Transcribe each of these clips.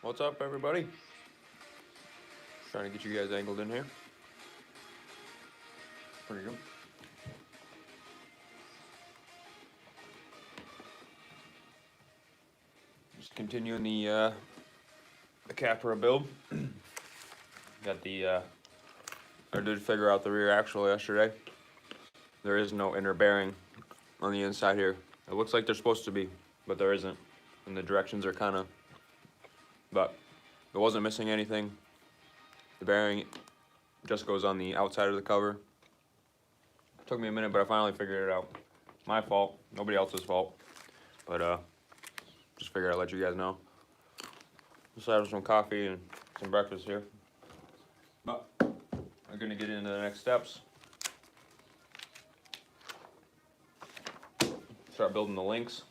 What's up, everybody? Trying to get you guys angled in here. Pretty good. Just continuing the Capra build. Got the I did figure out the rear axle yesterday. There is no inner bearing on the inside here. It looks like there's supposed to be, but there isn't. And the directions are kind of, but it wasn't missing anything. The bearing just goes on the outside of the cover. It took me a minute, but I finally figured it out. My fault, nobody else's fault. But just figured I'd let you guys know. Just having some coffee and some breakfast here. But we're gonna get into the next steps. Start building the links.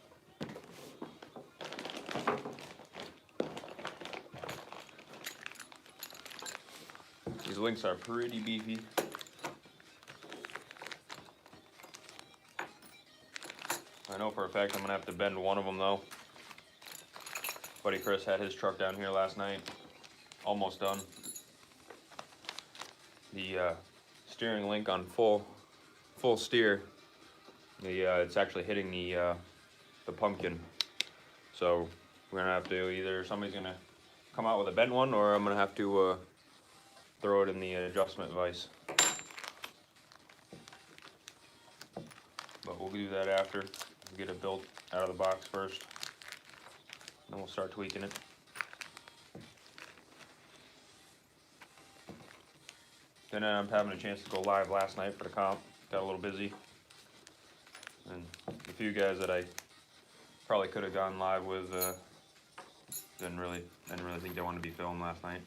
These links are pretty beefy. I know for a fact I'm gonna have to bend one of them though. Buddy Chris had his truck down here last night, almost done. The steering link on full steer, it's actually hitting the pumpkin. So we're gonna have to either somebody's gonna come out with a bent one, or I'm gonna have to throw it in the adjustment vise. But we'll do that after. We'll get it built out of the box first. Then we'll start tweaking it. Then I'm having a chance to go live last night for the comp. Got a little busy. And a few guys that I probably could have gone live with didn't really think they wanted to be filmed last night.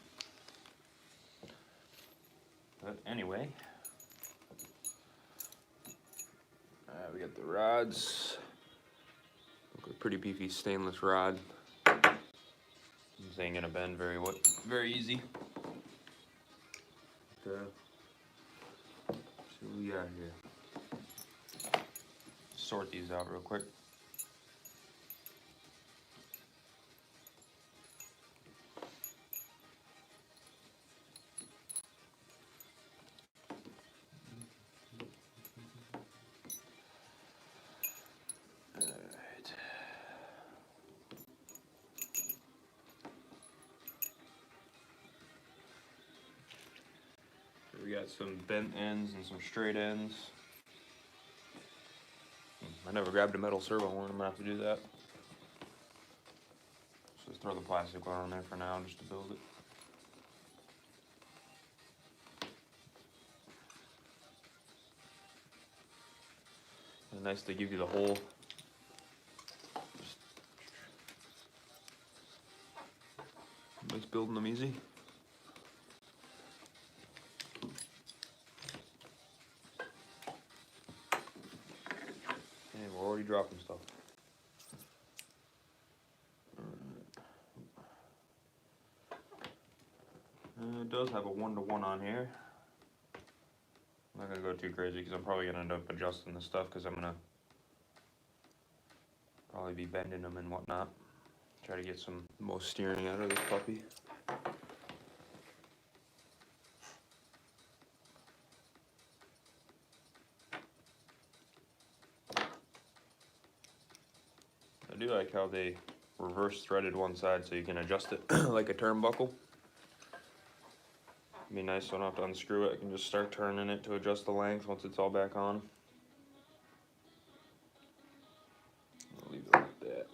But anyway, we got the rods. Look, a pretty beefy stainless rod. This ain't gonna bend very easy. See what we got here. Sort these out real quick. We got some bent ends and some straight ends. I never grabbed a metal servo one. I'm gonna have to do that. So just throw the plastic one on there for now, just to build it. And nice to give you the whole. Makes building them easy. We're already dropping stuff. It does have a 1-to-1 on here. I'm not gonna go too crazy because I'm probably gonna end up adjusting the stuff because I'm gonna probably be bending them and whatnot. Try to get some most steering out of this puppy. I do like how they reverse threaded one side so you can adjust it like a turnbuckle. It'd be nice so I don't have to unscrew it. I can just start turning it to adjust the length once it's all back on. I'll leave it like that.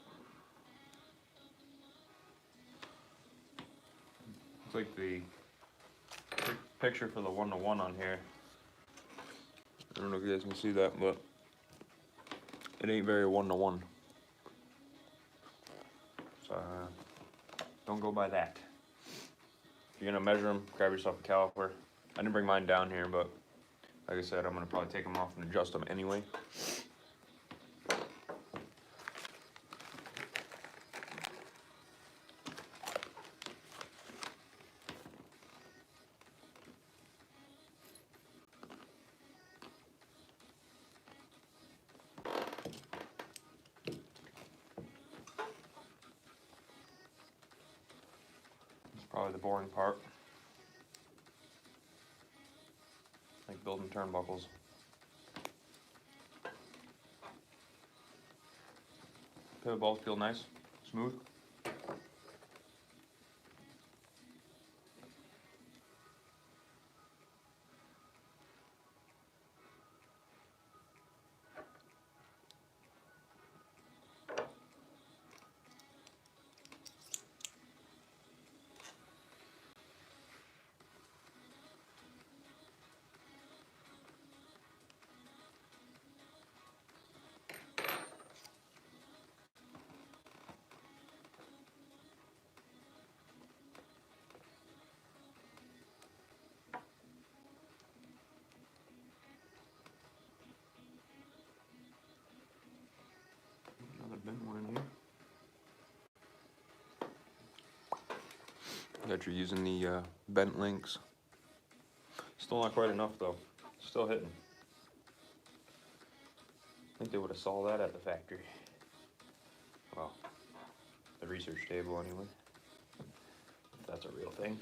Looks like the picture for the 1-to-1 on here. I don't know if you guys can see that, but it ain't very 1-to-1. So don't go by that. If you're gonna measure them, grab yourself a caliper. I didn't bring mine down here, but like I said, I'm gonna probably take them off and adjust them anyway. Probably the boring part. Like building turnbuckles. Pivot balls feel nice, smooth. Another bent one in here. That you're using the bent links. Still not quite enough though. Still hitting. I think they would have saw that at the factory. Well, the research table anyway. If that's a real thing.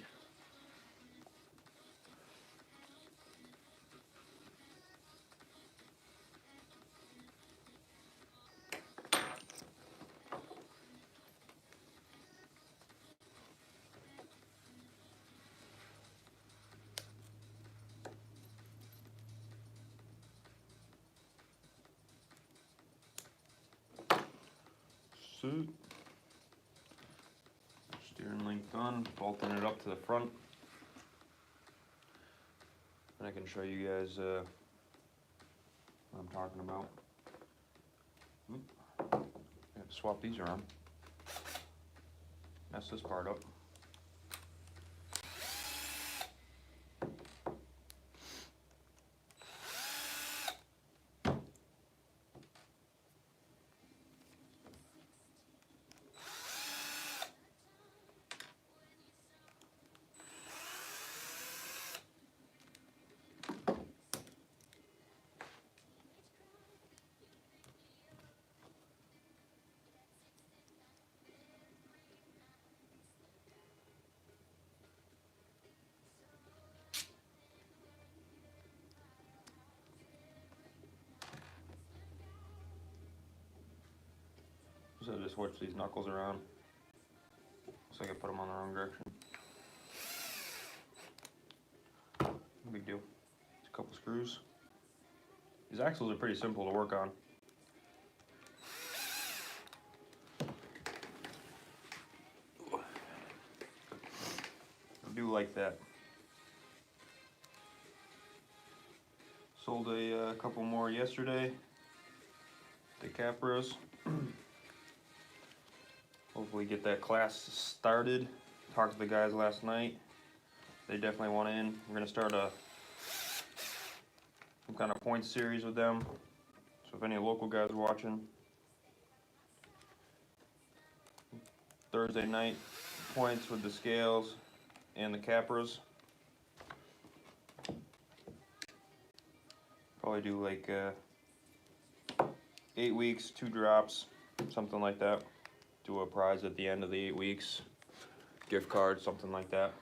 Suit. Steering link done, bolting it up to the front. And I can show you guys what I'm talking about. I have to swap these around. Mess this part up. So just switch these knuckles around. Looks like I put them on the wrong direction. No big deal. Just a couple screws. These axles are pretty simple to work on. I do like that. Sold a couple more yesterday. The Capras. Hopefully get that class started. Talked to the guys last night. They definitely want in. We're gonna start some kind of points series with them. So if any local guys are watching, Thursday night points with the scales and the Capras. Probably do like 8 weeks, 2 drops, something like that. Do a prize at the end of the 8 weeks, gift card, something like that.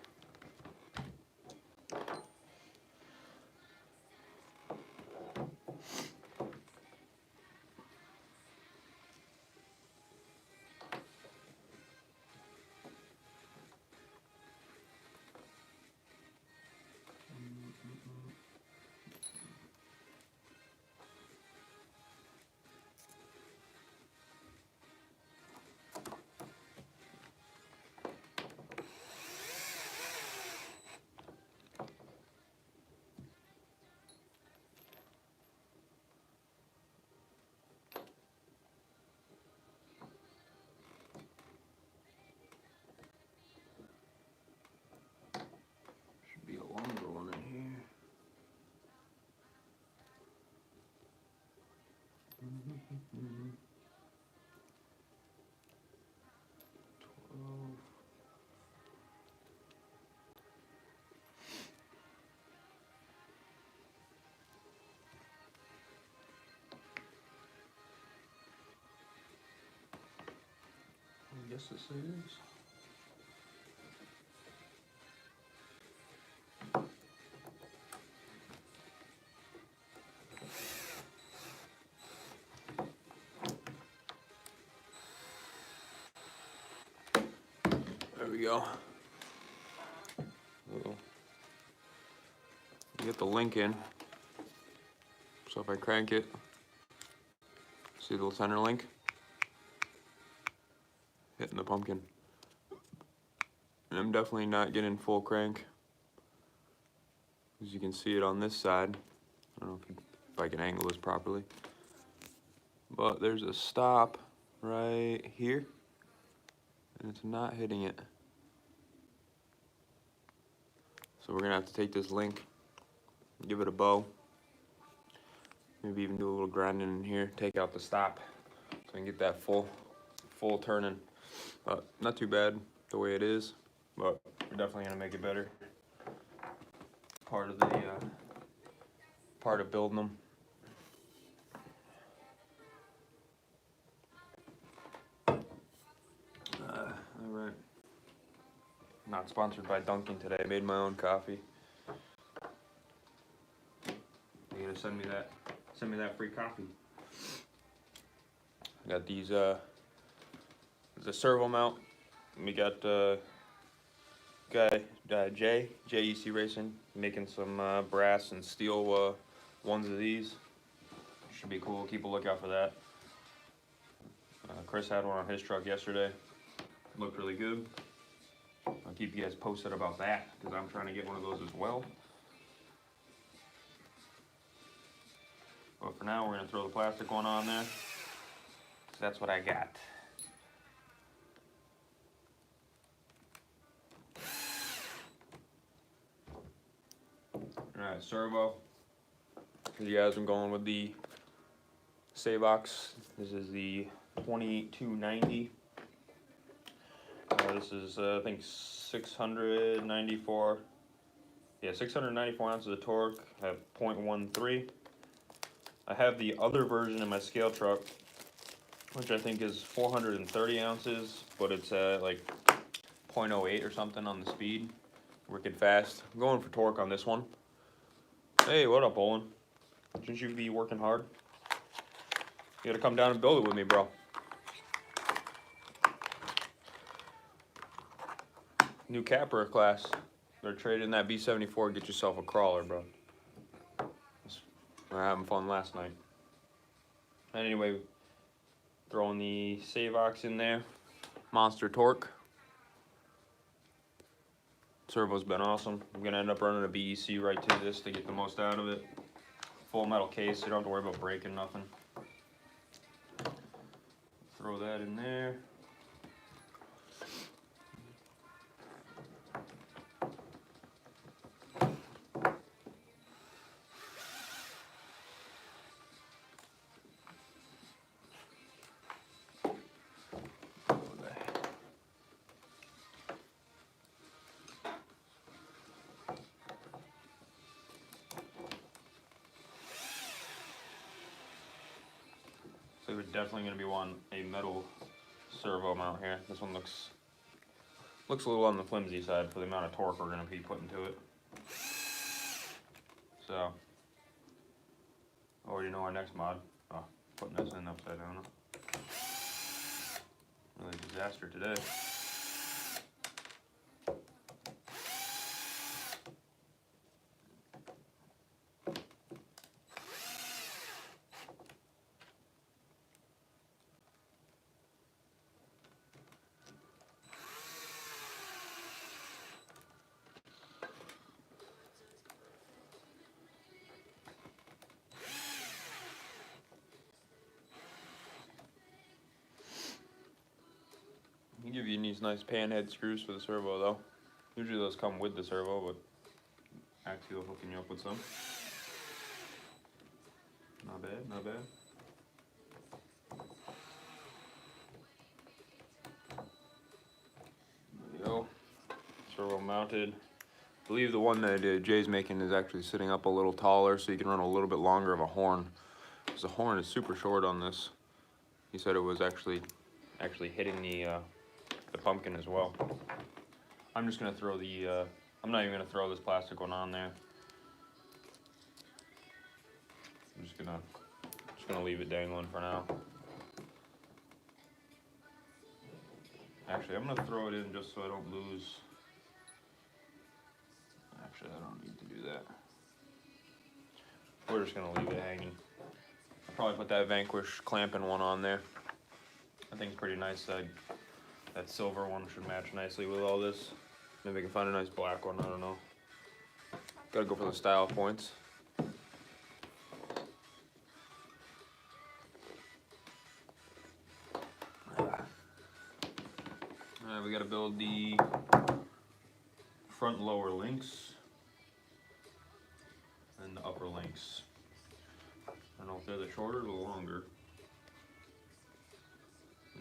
Should be a longer one in here. I guess this is. There we go. Get the link in. So if I crank it, see the little center link? Hitting the pumpkin. And I'm definitely not getting full crank. As you can see it on this side. I don't know if I can angle this properly. But there's a stop right here. And it's not hitting it. So we're gonna have to take this link, give it a bow. Maybe even do a little grinding in here, take out the stop. So I can get that full turning. Not too bad the way it is, but we're definitely gonna make it better. Part of building them. All right. Not sponsored by Dunkin' today. I made my own coffee. You gotta send me that free coffee. I got these. The servo mount. We got guy JEC Racing making some brass and steel ones of these. Should be cool. Keep a lookout for that. Chris had one on his truck yesterday. Looked really good. I'll keep you guys posted about that because I'm trying to get one of those as well. But for now, we're gonna throw the plastic one on there. So that's what I got. Alright, servo. For you guys, I'm going with the Savox. This is the 28290. This is, I think, 694. Yeah, 694 ounces of torque. I have 0.13. I have the other version in my scale truck, which I think is 430 ounces, but it's like 0.08 or something on the speed. Working fast. I'm going for torque on this one. Hey, what up, Olin? Shouldn't you be working hard? You gotta come down and build it with me, bro. New Capra class. They're trading that B74. Get yourself a crawler, bro. We're having fun last night. And anyway, throwing the Savox in there. Monster torque. Servo's been awesome. I'm gonna end up running a BEC right to this to get the most out of it. Full metal case, so you don't have to worry about breaking nothing. Throw that in there. So we're definitely going to be wanting a metal servo mount here. This one looks a little on the flimsy side for the amount of torque we're going to be putting to it. So, already know our next mod. Oh, putting this in upside down. Really disaster today. I'll give you these nice pan head screws for the servo though. Usually those come with the servo, but Axial hooking you up with some. Not bad, not bad. There we go. Servo mounted. I believe the one that Jay's making is actually sitting up a little taller so you can run a little bit longer of a horn. Because the horn is super short on this. He said it was actually hitting the pumpkin as well. I'm just gonna throw the, I'm not even gonna throw this plastic one on there. I'm just gonna leave it dangling for now. Actually, I'm gonna throw it in just so I don't lose. Actually, I don't need to do that. We're just gonna leave it hanging. I'll probably put that Vanquish clamping one on there. I think it's pretty nice. That silver one should match nicely with all this. Maybe I can find a nice black one, I don't know. Gotta go for the style points. Alright, we gotta build the front and lower links and the upper links. I don't know if they're the shorter or the longer.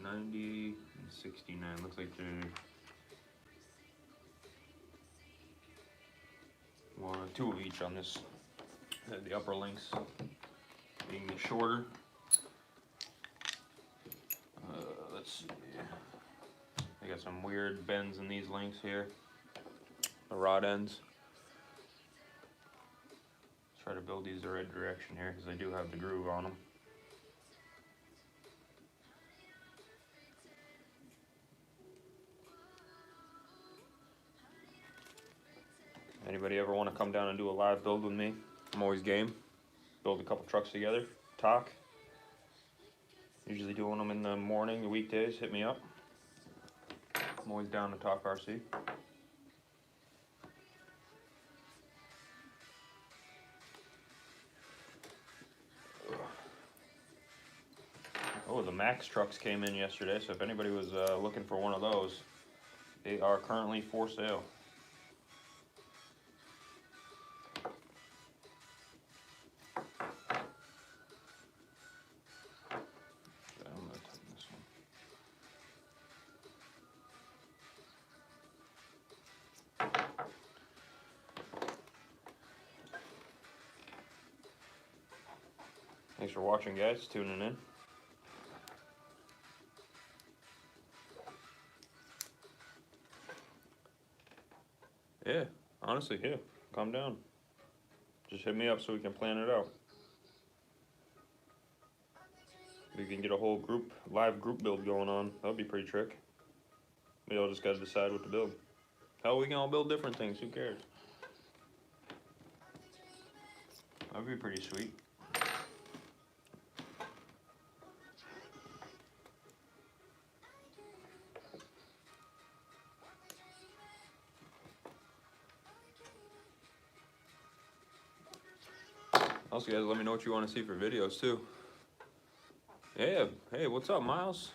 90 and 69, looks like they're two of each on this. The upper links being the shorter. Let's see. I got some weird bends in these links here. The rod ends. Let's try to build these the right direction here because they do have the groove on them. Anybody ever want to come down and do a live build with me? I'm always game. Build a couple trucks together, talk. Usually doing them in the morning, the weekdays, hit me up. I'm always down to talk RC. Oh, the Max trucks came in yesterday, so if anybody was looking for one of those, they are currently for sale. Thanks for watching, guys, tuning in. Yeah, honestly, yeah, calm down. Just hit me up so we can plan it out. We can get a whole live group build going on. That'll be pretty trick. We all just gotta decide what to build. Hell, we can all build different things, who cares? That'd be pretty sweet. Also, guys, let me know what you want to see for videos, too. Yeah, hey, what's up, Miles?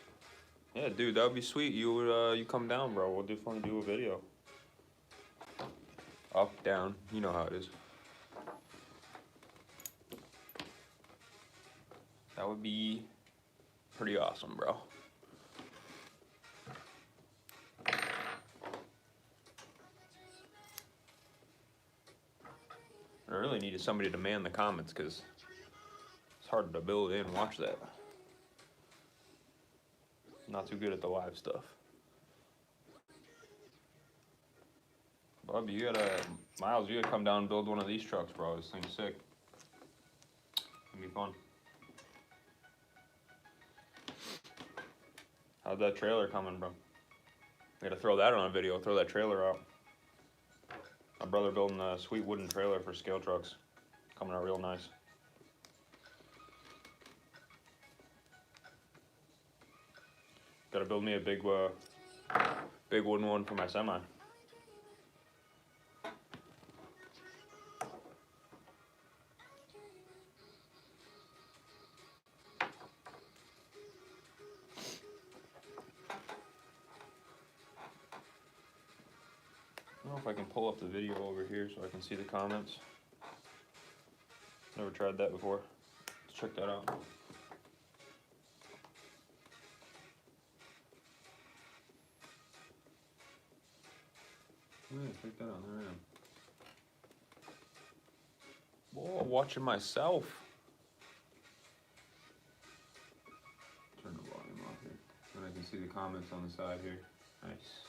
Yeah, dude, that would be sweet. You come down, bro. We'll definitely do a video. Up, down, you know how it is. That would be pretty awesome, bro. I really needed somebody to man the comments because it's hard to build in and watch that. Not too good at the live stuff. Bub, Miles, you gotta come down and build one of these trucks, bro. This thing's sick. It'll be fun. How's that trailer coming, bro? We gotta throw that on a video, throw that trailer out. My brother building a sweet wooden trailer for scale trucks. Coming out real nice. Gotta build me a big wooden one for my semi. I don't know if I can pull up the video over here so I can see the comments. Never tried that before. Let's check that out. Yeah, check that out. There I am. Whoa, watching myself. Turn the volume off here. And I can see the comments on the side here. Nice.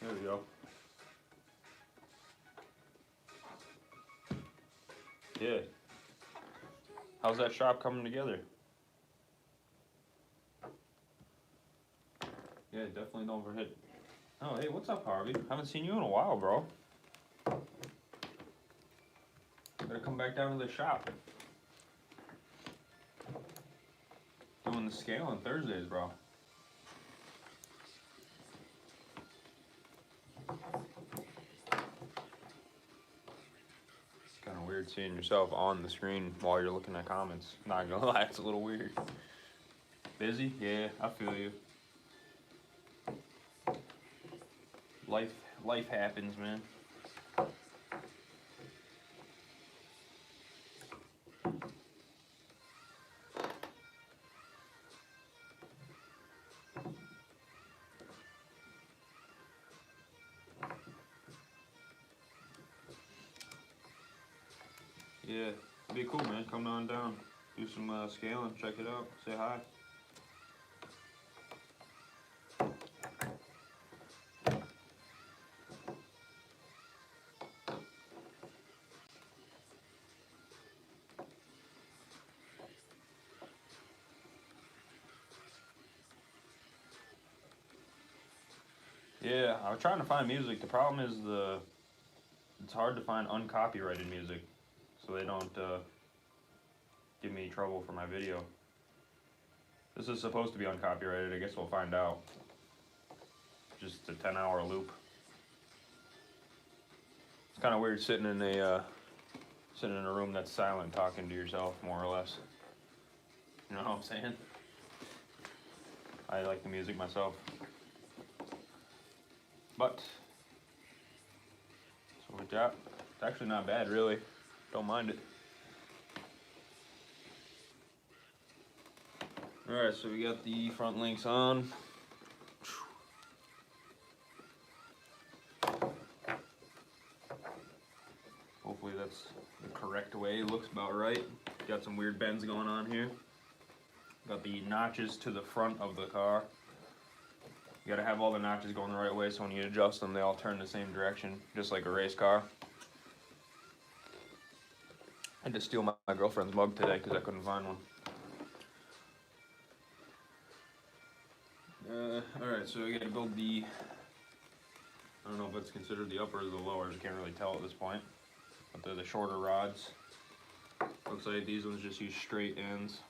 There we go. Yeah. How's that shop coming together? Yeah, definitely don't overhit. Oh, hey, what's up, Harvey? Haven't seen you in a while, bro. Better come back down to the shop. Doing the scale on Thursdays, bro. Kind of weird seeing yourself on the screen while you're looking at comments. Not gonna lie, it's a little weird. Busy? Yeah, I feel you. Life happens, man. Yeah, it'd be cool, man. Come on down, do some scaling, check it out, say hi. Yeah, I was trying to find music. The problem is it's hard to find uncopyrighted music, so they don't give me trouble for my video. This is supposed to be uncopyrighted. I guess we'll find out. Just a 10-hour loop. It's kind of weird sitting in a room that's silent, talking to yourself, more or less. You know what I'm saying? I like the music myself. But so good job. It's actually not bad, really. Don't mind it. Alright, so we got the front links on. Hopefully that's the correct way. It looks about right. Got some weird bends going on here. Got the notches to the front of the car. You gotta have all the notches going the right way, so when you adjust them, they all turn the same direction, just like a race car. I had to steal my girlfriend's mug today because I couldn't find one. Alright, so we gotta build the, I don't know if it's considered the uppers or the lowers, I can't really tell at this point. But they're the shorter rods. Looks like these ones just use straight ends.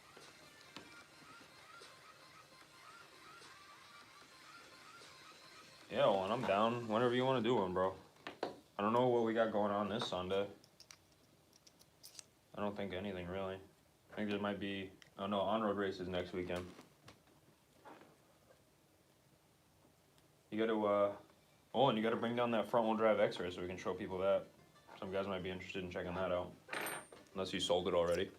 Yeah, well, and I'm down whenever you want to do one, bro. I don't know what we got going on this Sunday. I don't think anything, really. I think there might be, oh no, on-road races next weekend. You gotta, oh, and you gotta bring down that front-wheel drive X-ray so we can show people that. Some guys might be interested in checking that out. Unless you sold it already.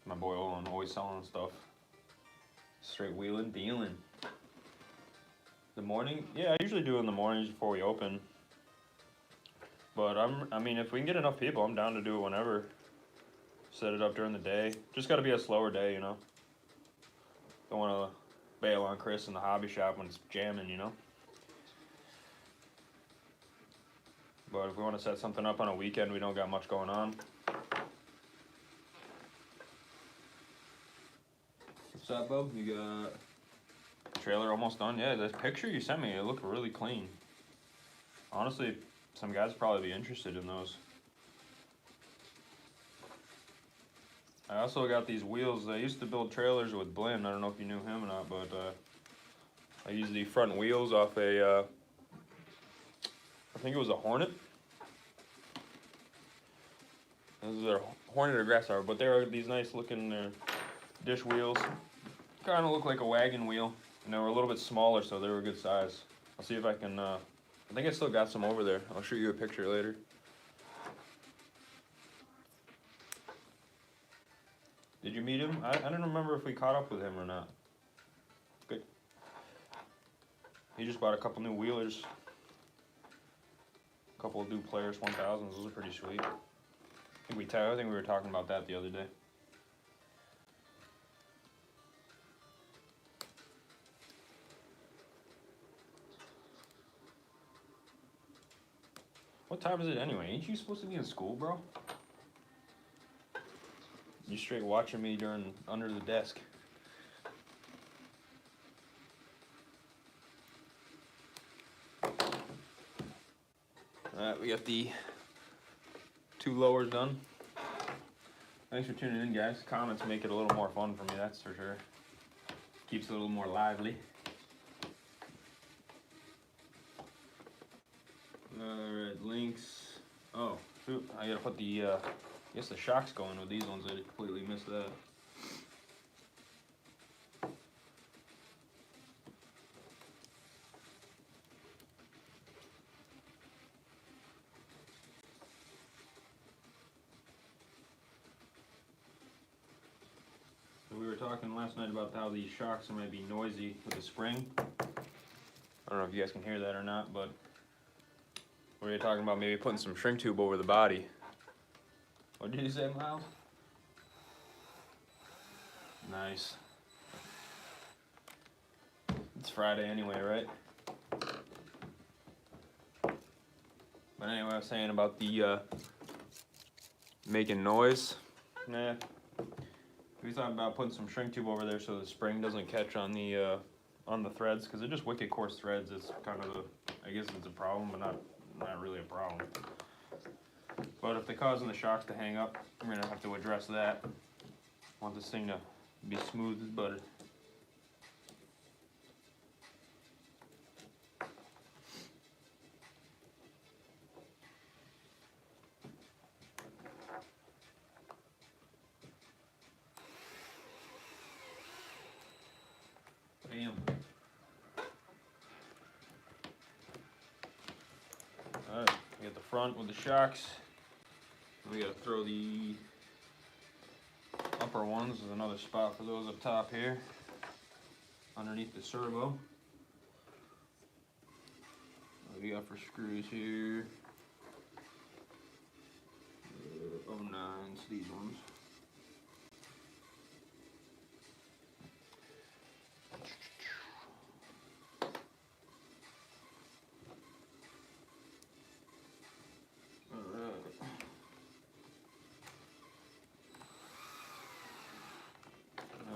My boy Olin always selling stuff. Straight wheeling, dealing. The morning? Yeah, I usually do it in the mornings before we open. But I mean, if we can get enough people, I'm down to do it whenever. Set it up during the day. Just gotta be a slower day, you know? Don't wanna bail on Chris in the hobby shop when it's jamming, you know? But if we wanna set something up on a weekend, we don't got much going on. What's up, Bo? You got trailer almost done? Yeah, the picture you sent me, it looked really clean. Honestly, some guys would probably be interested in those. I also got these wheels. I used to build trailers with Blinn. I don't know if you knew him or not, but I used the front wheels off a, I think it was a Hornet. Those are Hornet or Grasshopper, but they're these nice looking dish wheels. Kind of look like a wagon wheel, and they were a little bit smaller, so they were a good size. I'll see if I can, I think I still got some over there. I'll shoot you a picture later. Did you meet him? I don't remember if we caught up with him or not. Good. He just bought a couple new wheelers. A couple of new Players 1000s. Those are pretty sweet. I think we were talking about that the other day. What time is it anyway? Ain't you supposed to be in school, bro? You straight watching me during under the desk. Alright, we got the 2 lowers done. Thanks for tuning in, guys. Comments make it a little more fun for me, that's for sure. Keeps it a little more lively. Alright, links. Oh, shoot, I gotta put the, I guess the shocks going with these ones. I completely missed that. So we were talking last night about how these shocks might be noisy with the spring. I don't know if you guys can hear that or not, but we were talking about maybe putting some shrink tube over the body. What did you say, Miles? Nice. It's Friday anyway, right? But anyway, I was saying about the making noise. Nah. We thought about putting some shrink tube over there so the spring doesn't catch on the threads, because they're just wicked coarse threads. It's kind of I guess it's a problem, but not really a problem. But if they're causing the shocks to hang up, we're gonna have to address that. I want this thing to be smooth as butter. Bam. Alright, we got the front with the shocks. We gotta throw the upper ones. There's another spot for those up top here, underneath the servo. What do we got for screws here? 09s, these ones.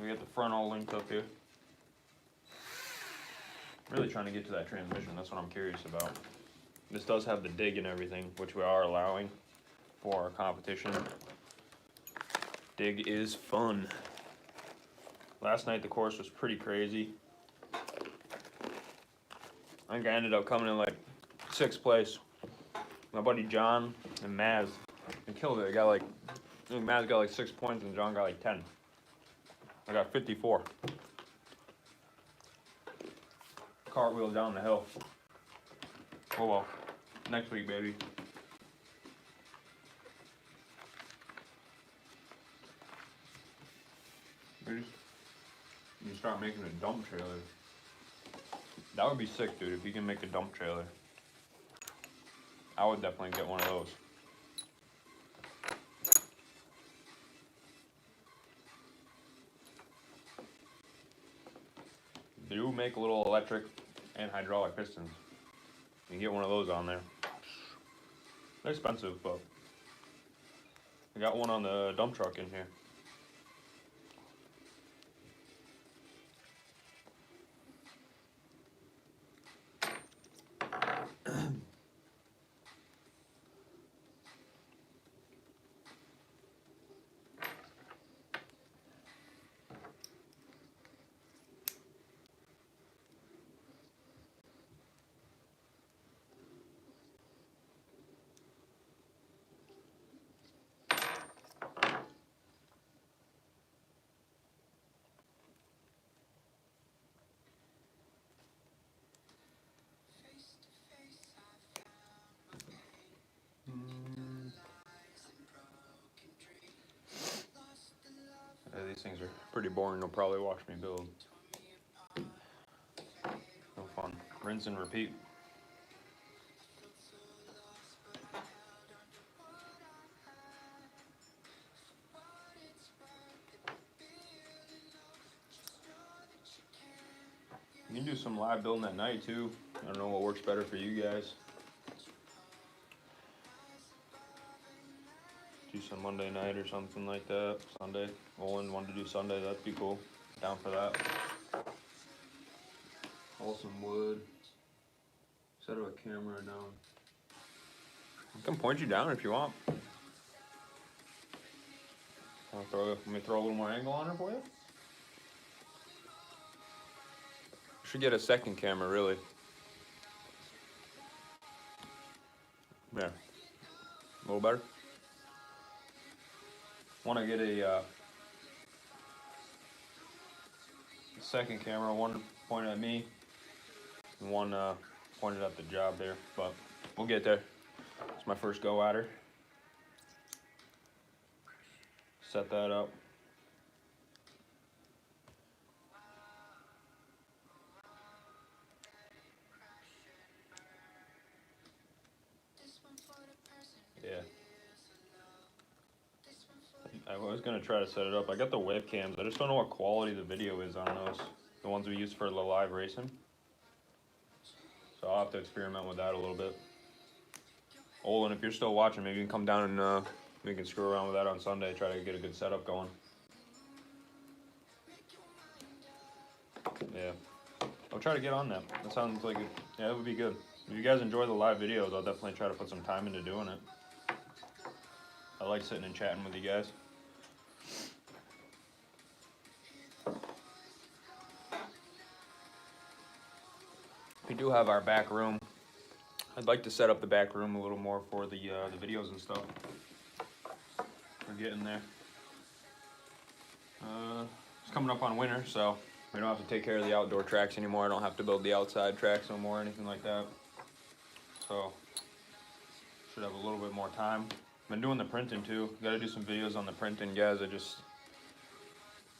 We got the front all linked up here. Really trying to get to that transmission, that's what I'm curious about. This does have the dig and everything, which we are allowing for our competition. Dig is fun. Last night the course was pretty crazy. I think I ended up coming in like 6th place. My buddy John and Maz, they killed it. I think Maz got like 6 points and John got like 10. I got 54. Cartwheel down the hill. Oh well. Next week, baby. You start making a dump trailer. That would be sick, dude, if you can make a dump trailer. I would definitely get one of those. They do make little electric and hydraulic pistons. You can get one of those on there. They're expensive, but I got one on the dump truck in here. These things are pretty boring. They'll probably watch me build. No fun. Rinse and repeat. You can do some live building at night too. I don't know what works better for you guys. Do on Monday night or something like that. Sunday. Olin wanted to do Sunday. That'd be cool. Down for that. Haul some wood. Set up a camera down. I can point you down if you want. Let me throw a little more angle on her for you. Should get a second camera, really. Yeah. A little better. Want to get a second camera, one pointed at me, and one pointed at the job there, but we'll get there. It's my first go at her. Set that up. Yeah. I was gonna try to set it up. I got the webcams. I just don't know what quality the video is on those. The ones we use for the live racing. So I'll have to experiment with that a little bit. Olin, if you're still watching, maybe you can come down and we can screw around with that on Sunday. Try to get a good setup going. Yeah. I'll try to get on that. That sounds like it. Yeah, it would be good. If you guys enjoy the live videos, I'll definitely try to put some time into doing it. I like sitting and chatting with you guys. We do have our back room. I'd like to set up the back room a little more for the videos and stuff. We're getting there. It's coming up on winter, so we don't have to take care of the outdoor tracks anymore. I don't have to build the outside tracks no more or anything like that. So should have a little bit more time. Been doing the printing too. Got to do some videos on the printing, guys. It just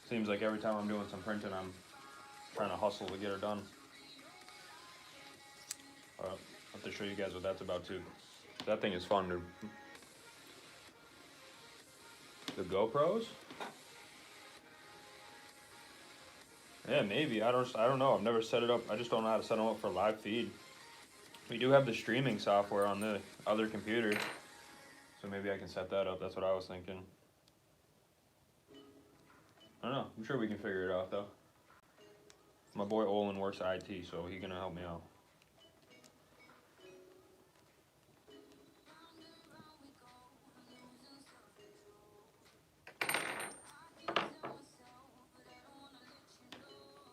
seems like every time I'm doing some printing, I'm trying to hustle to get her done. I'll have to show you guys what that's about too. That thing is fun, dude. The GoPros? Yeah, maybe. I don't know. I've never set it up. I just don't know how to set them up for live feed. We do have the streaming software on the other computer, so maybe I can set that up. That's what I was thinking. I don't know. I'm sure we can figure it out though. My boy Olin works IT, so he's gonna help me out.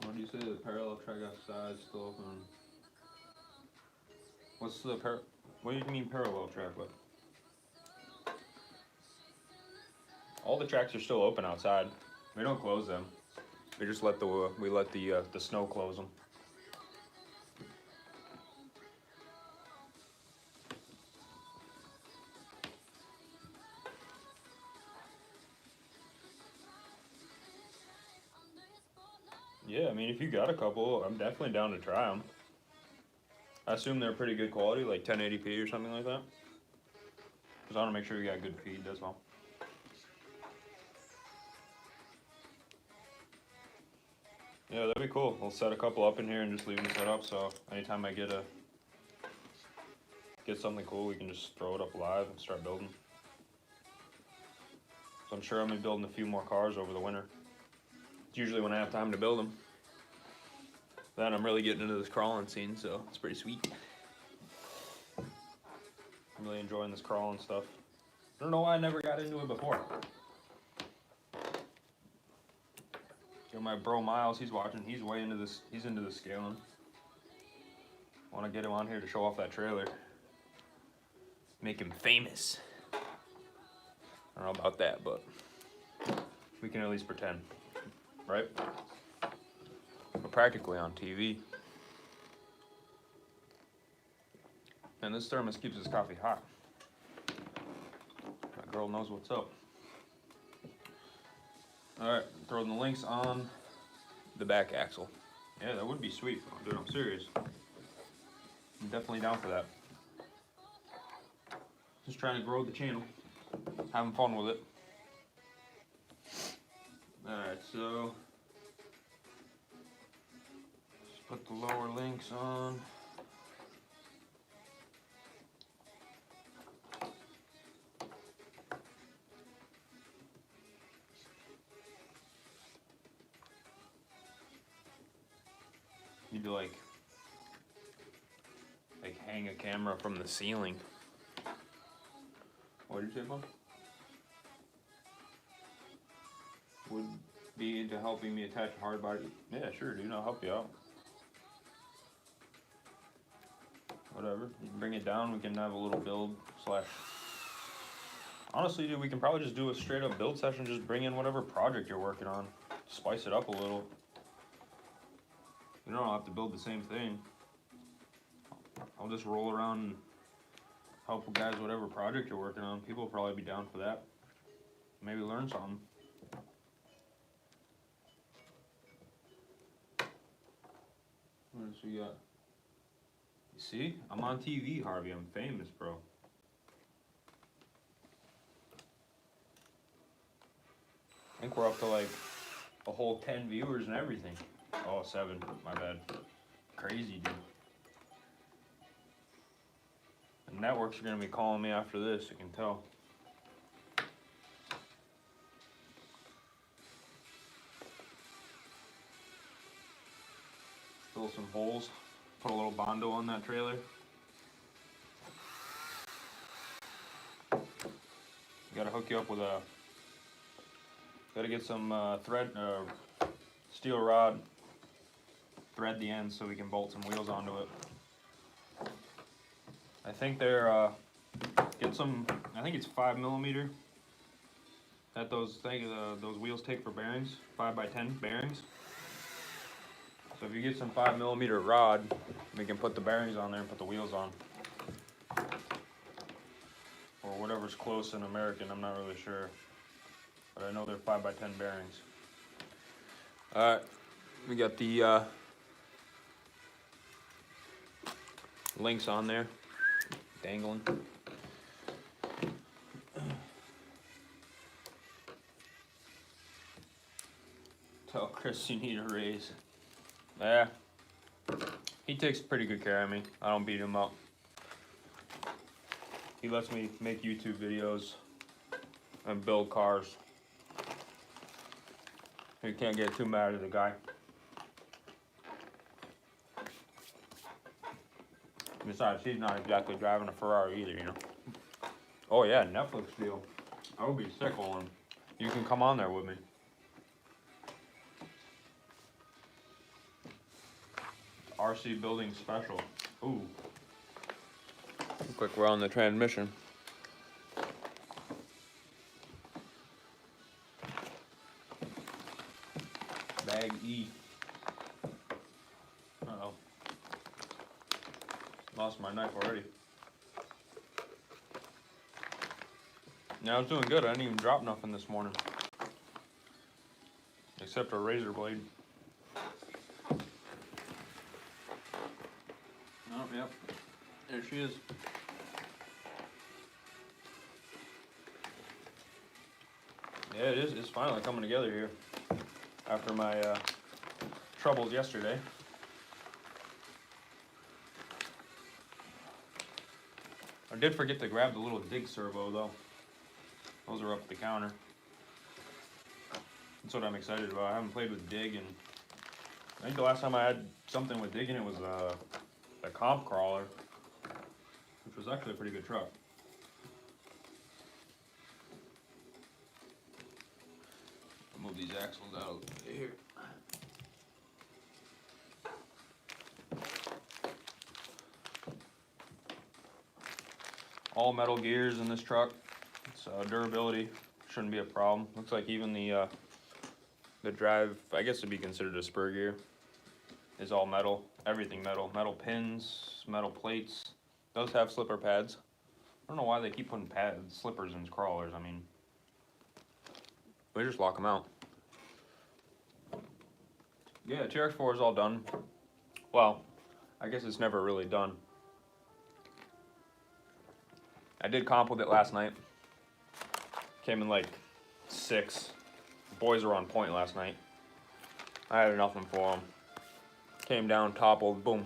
What do you say? The parallel track outside still open? What's the what do you mean parallel track? What? All the tracks are still open outside. We don't close them. We just let the snow close them. Yeah, I mean, if you got a couple, I'm definitely down to try them. I assume they're pretty good quality, like 1080p or something like that. Because I want to make sure you got good feed, that's all. Yeah, that'd be cool. We'll set a couple up in here and just leave them set up, so anytime I get something cool, we can just throw it up live and start building. So I'm sure I'm gonna be building a few more cars over the winter. It's usually when I have time to build them. Then I'm really getting into this crawling scene, so it's pretty sweet. I'm really enjoying this crawling stuff. I don't know why I never got into it before. Yo, my bro Miles, he's watching. He's way into this. He's into the scaling. Want to get him on here to show off that trailer. Make him famous. I don't know about that, but we can at least pretend, right? We're practically on TV. And this thermos keeps his coffee hot. That girl knows what's up. Alright, throwing the links on the back axle. Yeah, that would be sweet, dude, I'm serious. I'm definitely down for that. Just trying to grow the channel. Having fun with it. Alright, so just put the lower links on. Need to like hang a camera from the ceiling. What did you say, Mom? Would be into helping me attach a hard body. Yeah, sure, dude. I'll help you out. Whatever. You can bring it down. We can have a little build slash. Honestly, dude, we can probably just do a straight up build session. Just bring in whatever project you're working on. Spice it up a little. You don't have to build the same thing. I'll just roll around and help guys whatever project you're working on. People will probably be down for that. Maybe learn something. What else we got? You see? I'm on TV, Harvey. I'm famous, bro. I think we're up to like a whole 10 viewers and everything. Oh, 7. My bad. Crazy, dude. The networks are going to be calling me after this, you can tell. Fill some holes. Put a little Bondo on that trailer. Gotta hook you up with a... Gotta get some thread, steel rod. Thread the ends so we can bolt some wheels onto it. I think they're get some. I think it's 5mm that those wheels take for bearings. 5x10 bearings. So if you get some 5mm rod, we can put the bearings on there and put the wheels on, or whatever's close in American. I'm not really sure, but I know they're 5x10 bearings. All right, we got the links on there. Dangling. Tell Chris you need a raise. Yeah. He takes pretty good care of me. I don't beat him up. He lets me make YouTube videos and build cars. You can't get too mad at the guy. Besides, he's not exactly driving a Ferrari either, you know. Oh yeah, Netflix deal. I would be sick on him. You can come on there with me. RC building special. Ooh. Look like we're on the transmission. Bag E. Uh-oh. Lost my knife already. Yeah, I was doing good. I didn't even drop nothing this morning. Except a razor blade. Oh, yep. There she is. Yeah, it is. It's finally coming together here. After my troubles yesterday. I did forget to grab the little dig servo though. Those are up at the counter. That's what I'm excited about. I haven't played with dig, and I think the last time I had something with dig in it was a comp crawler, which was actually a pretty good truck. I'll move these axles out here. All metal gears in this truck. It's durability shouldn't be a problem. Looks like even the drive, I guess it'd be considered a spur gear, is all metal. Everything metal. Metal pins, metal plates. Those have slipper pads. I don't know why they keep putting slippers in crawlers. I mean, we just lock them out. Yeah, TRX4 is all done. Well, I guess it's never really done. I did comp with it last night. Came in like 6. The boys were on point last night. I had nothing for them. Came down, toppled, boom.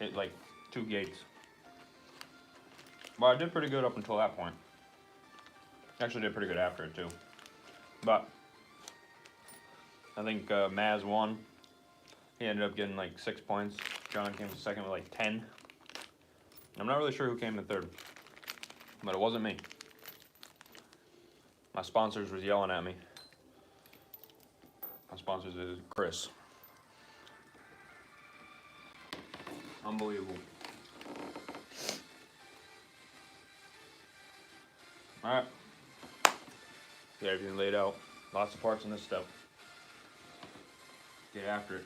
Hit like 2 gates. Well, I did pretty good up until that point. Actually did pretty good after it too. But I think Maz won. He ended up getting like 6 points. John came second with like 10. I'm not really sure who came in third, but it wasn't me. My sponsors was yelling at me. My sponsors is Chris. Unbelievable. Alright. Get everything laid out. Lots of parts in this stuff. Get after it.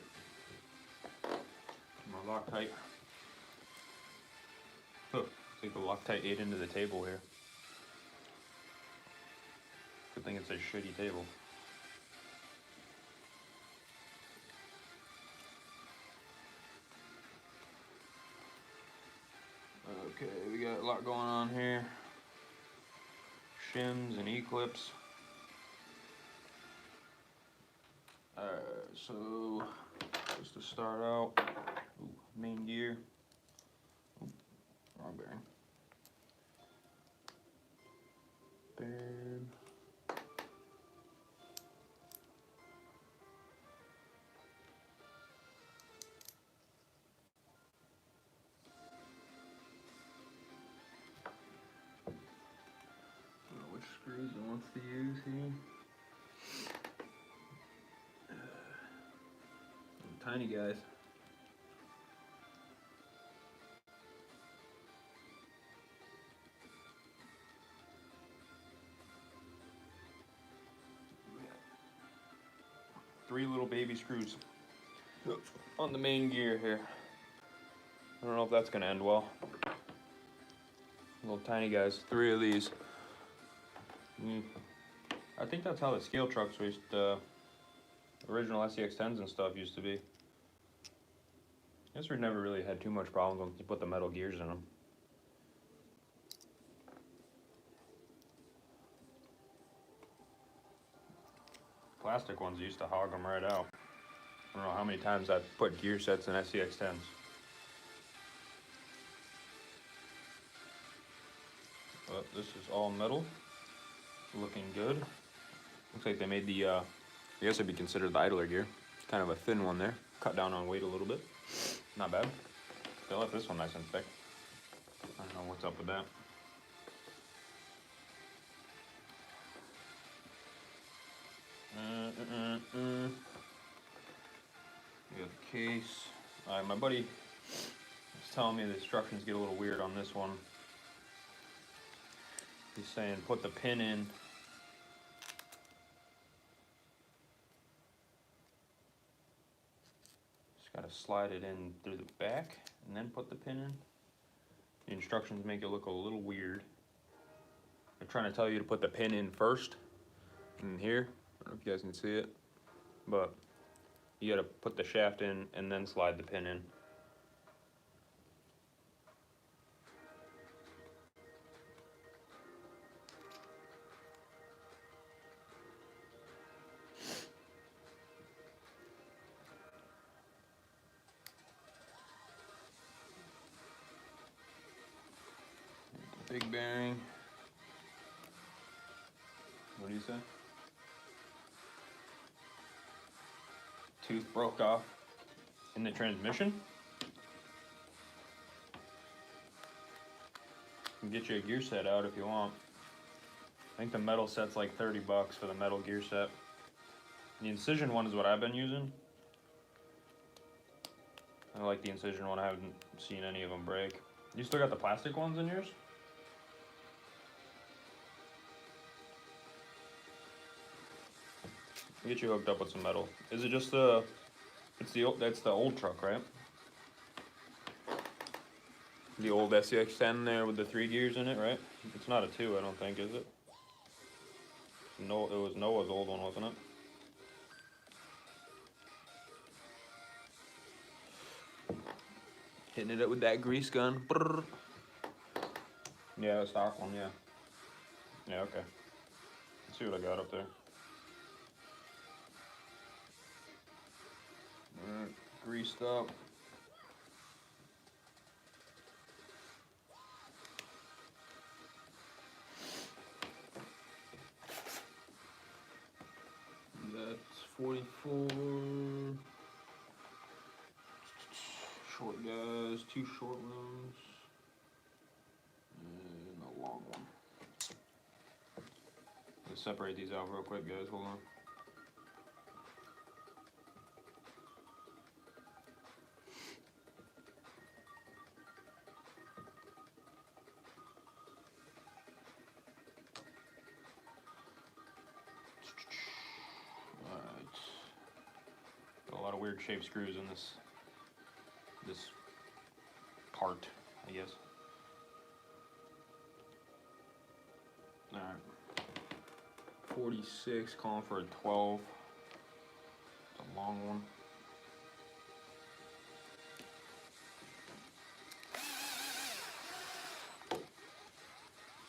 More Loctite. Oh, take the Loctite 8 into the table here. Good thing it's a shitty table. Okay, we got a lot going on here. Shims and E-clips. So just to start out, main gear. Wrong bearing. Bam. Which screws it wants to use here. Tiny guys. Three little baby screws on the main gear here. I don't know if that's gonna end well. Little tiny guys, 3 of these. I think that's how the scale trucks used original SCX-10s and stuff used to be. I guess we never really had too much problems once you put the metal gears in them. Plastic ones used to hog them right out. I don't know how many times I've put gear sets in SCX-10s. But this is all metal. Looking good. Looks like they made the, I guess it'd be considered the idler gear. Kind of a thin one there. Cut down on weight a little bit. Not bad. They left this one nice and thick. I don't know what's up with that. We got the case. My buddy was telling me the instructions get a little weird on this one. He's saying put the pin in. Just gotta slide it in through the back and then put the pin in. The instructions make it look a little weird. They're trying to tell you to put the pin in first. In here, I don't know if you guys can see it, but you gotta put the shaft in and then slide the pin in. Big bearing. What do you say? Tooth broke off in the transmission. Can get you a gear set out if you want. I think the metal set's like 30 bucks for the metal gear set. The incision one is what I've been using. I like the incision one. I haven't seen any of them break. You still got the plastic ones in yours? Get you hooked up with some metal. Is it just the? That's the old truck, right? The old SCX-10 there with the 3 gears in it, right? It's not a 2, I don't think, is it? No, it was Noah's old one, wasn't it? Hitting it up with that grease gun. Brrr. Yeah, the stock one, yeah. Yeah, okay. Let's see what I got up there. Greased up. That's 44. short guys, 2 short ones, and a long one. Let's separate these out real quick, guys. Hold on. Alright. Got a lot of weird shaped screws in this part, I guess. Alright. 46, calling for a 12. It's a long one.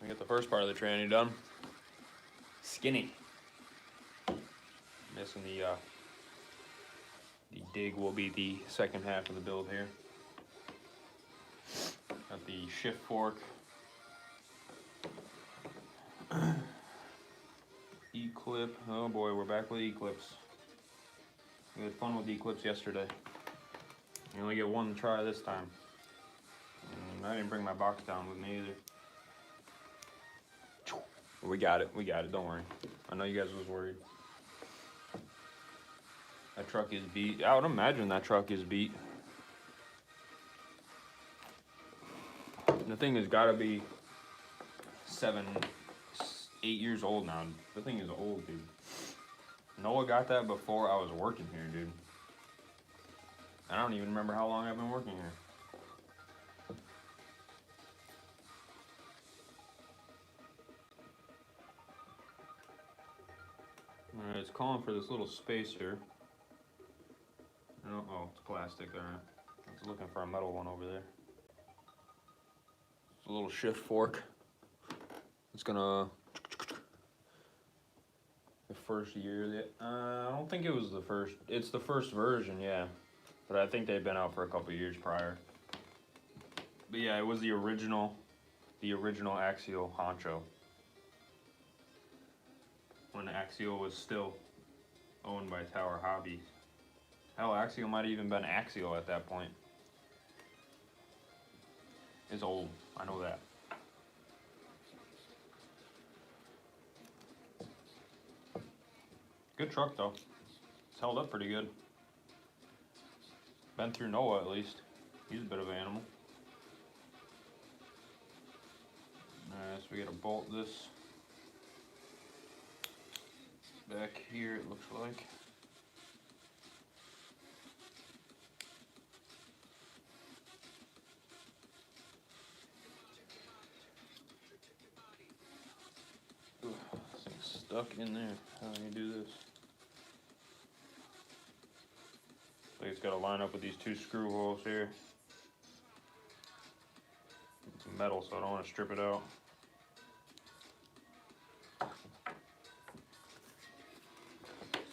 We get the first part of the tranny done. Skinny. Missing the dig will be the second half of the build here. Got the shift fork. E-clip. Oh boy, we're back with E-clips. We had fun with E-clips yesterday. You only get one try this time. And I didn't bring my box down with me either. We got it, don't worry. I know you guys was worried. That truck is beat. I would imagine that truck is beat. The thing has got to be 7, 8 years old now. The thing is old, dude. Noah got that before I was working here, dude. I don't even remember how long I've been working here. Alright, it's calling for this little spacer. Oh, it's plastic there. I was looking for a metal one over there. It's a little shift fork. It's gonna... The first year, I don't think it was the first. It's the first version, yeah. But I think they've been out for a couple years prior. But yeah, it was the original Axial honcho. When Axial was still owned by Tower Hobbies. Hell, Axial might have even been Axial at that point. It's old, I know that. Good truck though. It's held up pretty good. Been through Noah at least. He's a bit of an animal. Alright, so we gotta bolt this back here, it looks like. Ugh, this thing's stuck in there. How do you do this? I think it's got to line up with these 2 screw holes here. It's metal, so I don't want to strip it out.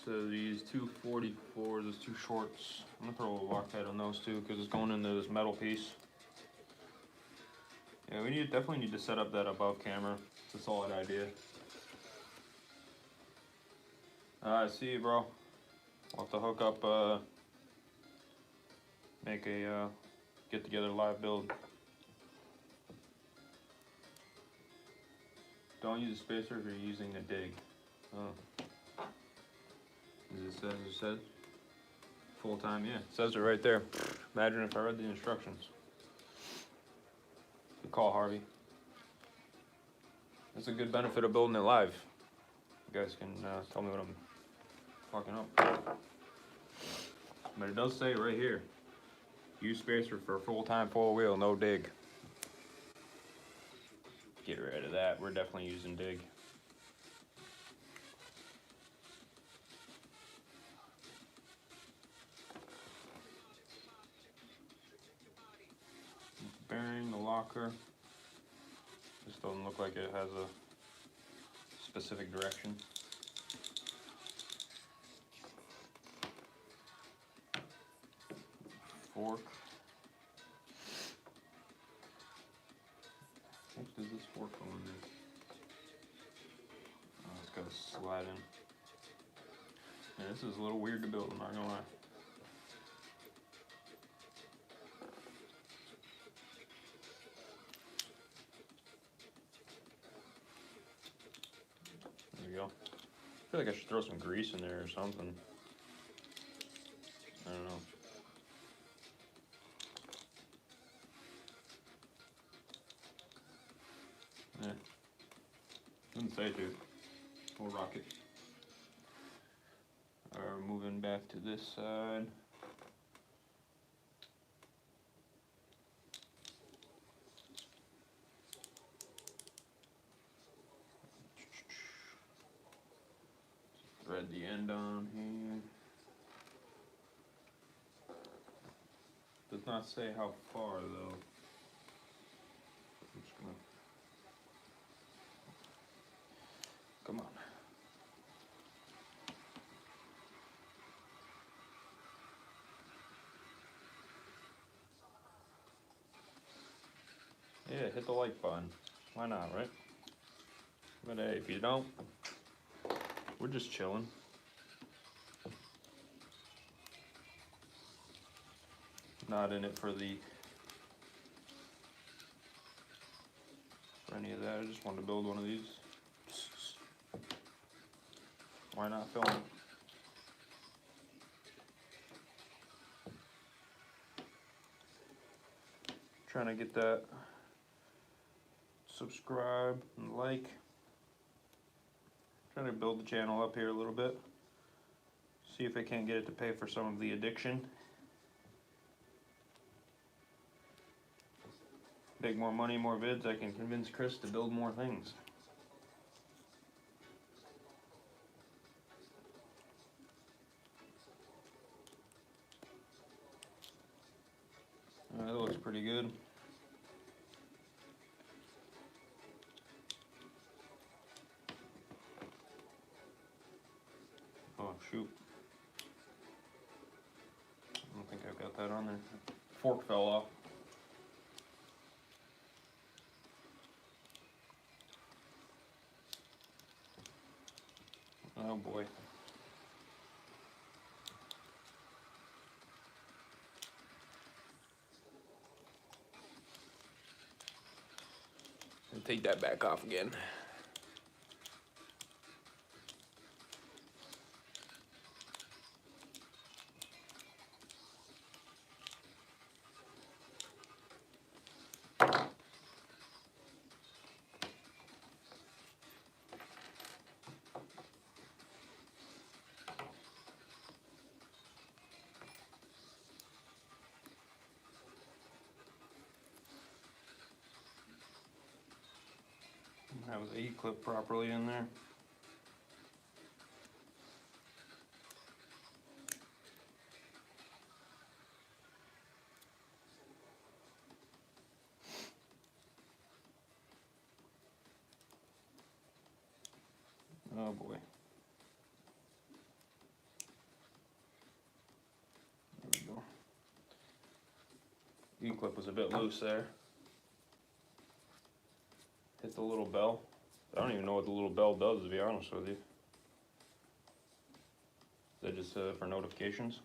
So these 244s, those 2 shorts, I'm gonna put a little Loctite on those too because it's going into this metal piece. Yeah, we definitely need to set up that above camera. It's a solid idea. Alright, see you, bro. We'll have to hook up, make a get together live build. Don't use a spacer if you're using a dig. Oh. As it says? Full time, yeah. It says it right there. Imagine if I read the instructions. Good call, Harvey. That's a good benefit of building it live. You guys can tell me what I'm fucking up. But it does say right here. Use spacer for full-time, full wheel, no dig. Get rid of that. We're definitely using dig. Bearing, the locker. This doesn't look like it has a specific direction. Fork. What does this fork go in there? Oh, it's got to slide in. Yeah, this is a little weird to build, I'm not gonna lie. throw some grease in there or something. I don't know. Yeah. Didn't say to. We'll rock it. Moving back to this side. Thread the end on here. Does not say how far though. I'm just gonna. Come on. Yeah, hit the like button. Why not, right? But hey, if you don't, we're just chilling. Not in it for any of that. I just wanted to build one of these. Why not film it? Trying to get that subscribe and like. Trying to build the channel up here a little bit. See if I can't get it to pay for some of the addiction. Make more money, more vids, I can convince Chris to build more things. That looks pretty good. Oh shoot. I don't think I've got that on there. Fork fell off. Oh boy. And take that back off again. That was the E-clip properly in there. Oh boy. There we go. E-clip was a bit loose there. Hit the little bell. I don't even know what the little bell does, to be honest with you. Is that just for notifications?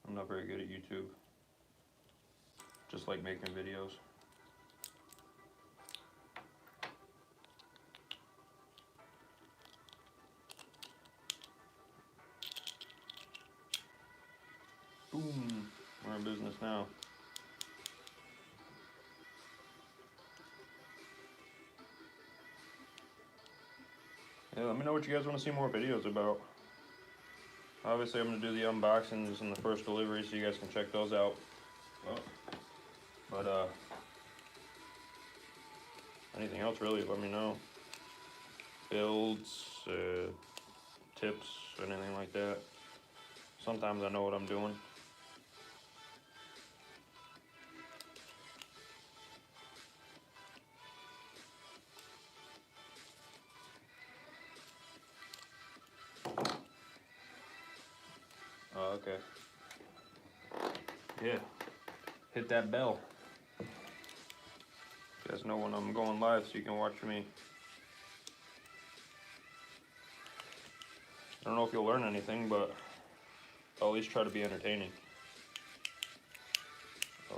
I'm not very good at YouTube. Just like making videos. Boom. We're in business now. Yeah, let me know what you guys want to see more videos about. Obviously, I'm going to do the unboxings and the first delivery, so you guys can check those out. Well, but, anything else, really, let me know. Builds, tips, anything like that. Sometimes I know what I'm doing. Oh, okay. Yeah. Hit that bell. You guys know when I'm going live, so you can watch me. I don't know if you'll learn anything, but I'll at least try to be entertaining.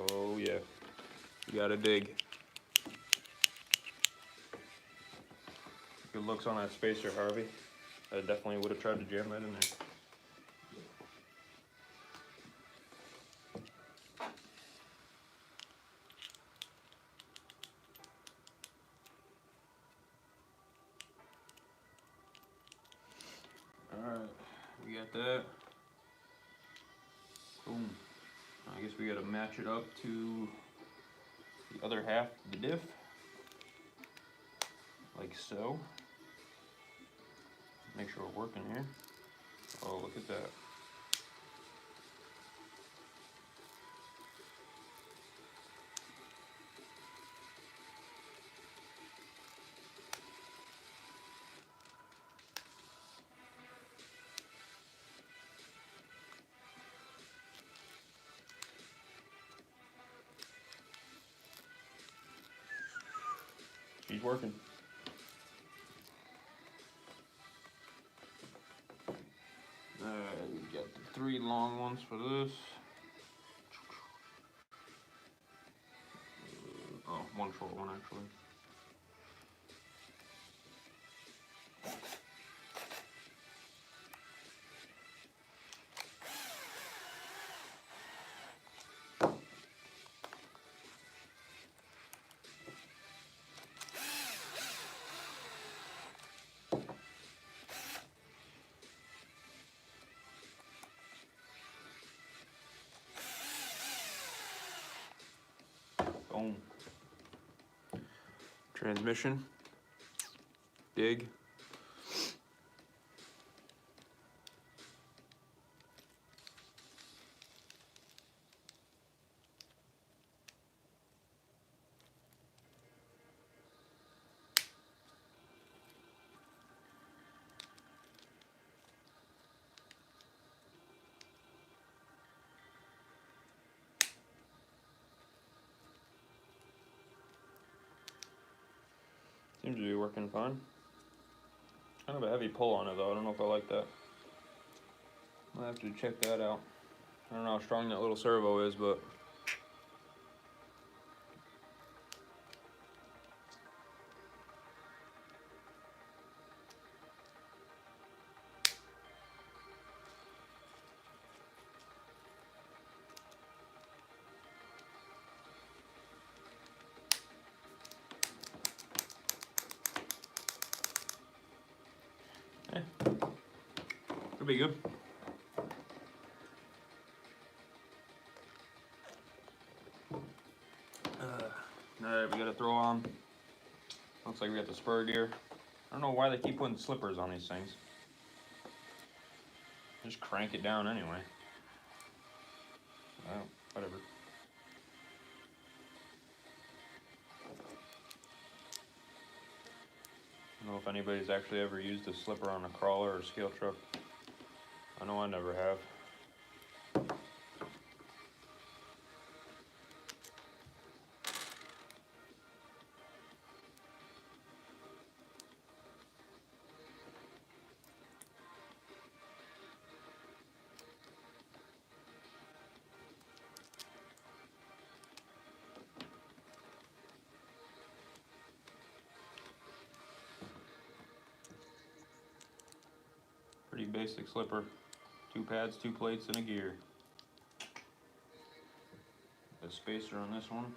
Oh yeah. You gotta dig. Good looks on that spacer, Harvey. I definitely would have tried to jam that in there. Alright, we got that. Boom. I guess we gotta match it up to the other half of the diff. Like so. Make sure we're working here. Oh, look at that. She's working. We got the 3 long ones for this. Oh, 1 short one actually. Boom. Transmission. Dig. Seems to be working fine. Kind of a heavy pull on it though. I don't know if I like that. I'll have to check that out. I don't know how strong that little servo is, but could be good. Alright, we gotta throw on. Looks like we got the spur gear. I don't know why they keep putting slippers on these things. Just crank it down anyway. Well, whatever. I don't know if anybody's actually ever used a slipper on a crawler or scale truck. I know I never have. Pretty basic slipper. 2 pads, 2 plates, and a gear. The spacer on this one.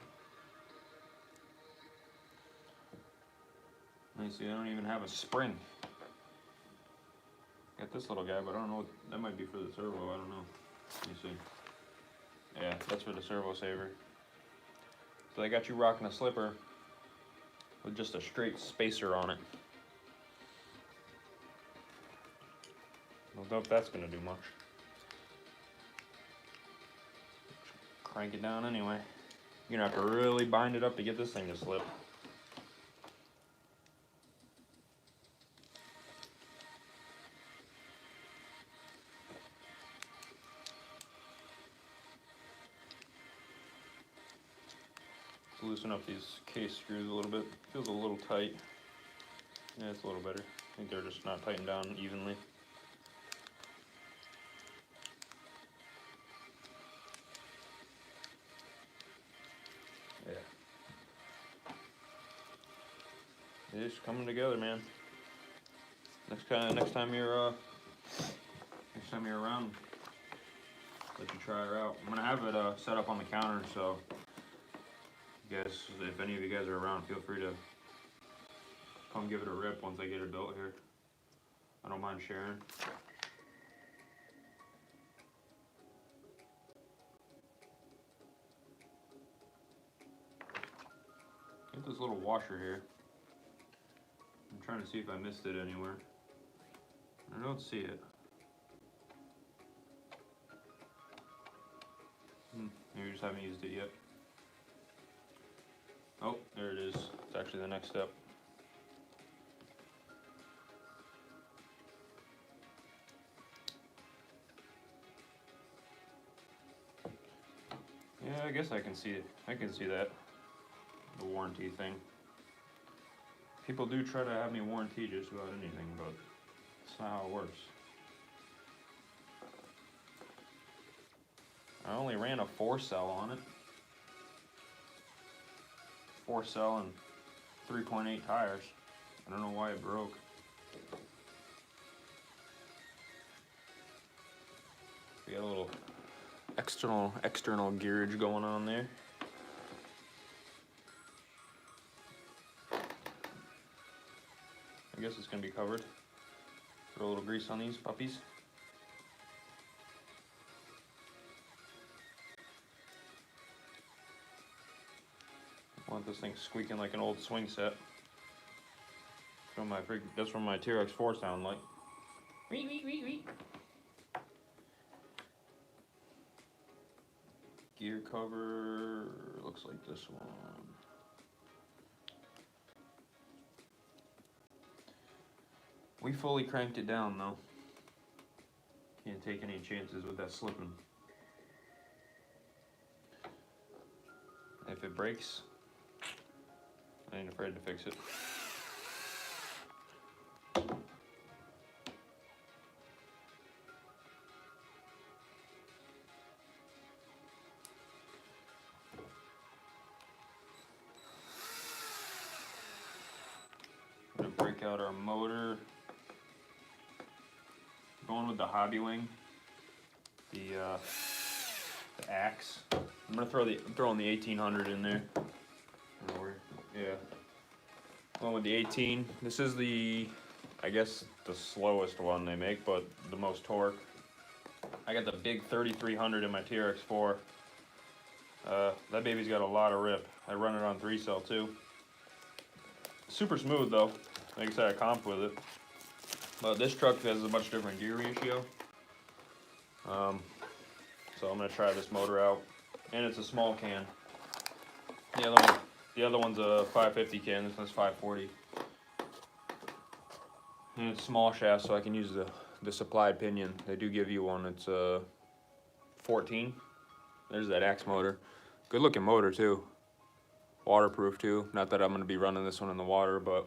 Let me see, I don't even have a spring. Got this little guy, but I don't know what, that might be for the servo, I don't know. Let me see. Yeah, that's for the servo saver. So they got you rocking a slipper with just a straight spacer on it. I don't know if that's gonna do much. Crank it down anyway. You're gonna have to really bind it up to get this thing to slip. Let's loosen up these case screws a little bit. Feels a little tight. Yeah, it's a little better. I think they're just not tightened down evenly. Yeah. It's coming together, man. next time you're around, let you try her out. I'm gonna have it set up on the counter, so you guys, if any of you guys are around, feel free to come give it a rip once I get it built here. I don't mind sharing. Get this little washer here. I'm trying to see if I missed it anywhere. I don't see it. Maybe I just haven't used it yet. Oh, there it is. It's actually the next step. Yeah, I guess I can see it. I can see that. The warranty thing. People do try to have me warranty just about anything, but that's not how it works. I only ran a 4-cell on it. 4-cell and 3.8 tires. I don't know why it broke. We got a little external gearage going on there. I guess it's gonna be covered. Throw a little grease on these puppies. I want this thing squeaking like an old swing set. That's what my TRX4 sound like. Wee wee wee wee. Gear cover looks like this one. We fully cranked it down though. Can't take any chances with that slipping. If it breaks, I ain't afraid to fix it. I'm gonna break out our motor. Going with the hobby wing, the Axe. I'm gonna throw in the 1800 in there. Yeah. Going with the 18. This is I guess the slowest one they make, but the most torque. I got the big 3300 in my TRX4. That baby's got a lot of rip. I run it on 3-cell too. Super smooth though. Like I said, I comped with it. But this truck has a much different gear ratio. So I'm gonna try this motor out. And it's a small can. The other one's a 550 can, this one's 540. And it's small shaft, so I can use the supplied pinion. They do give you one, it's 14. There's that Axe motor. Good looking motor too. Waterproof too. Not that I'm gonna be running this one in the water, but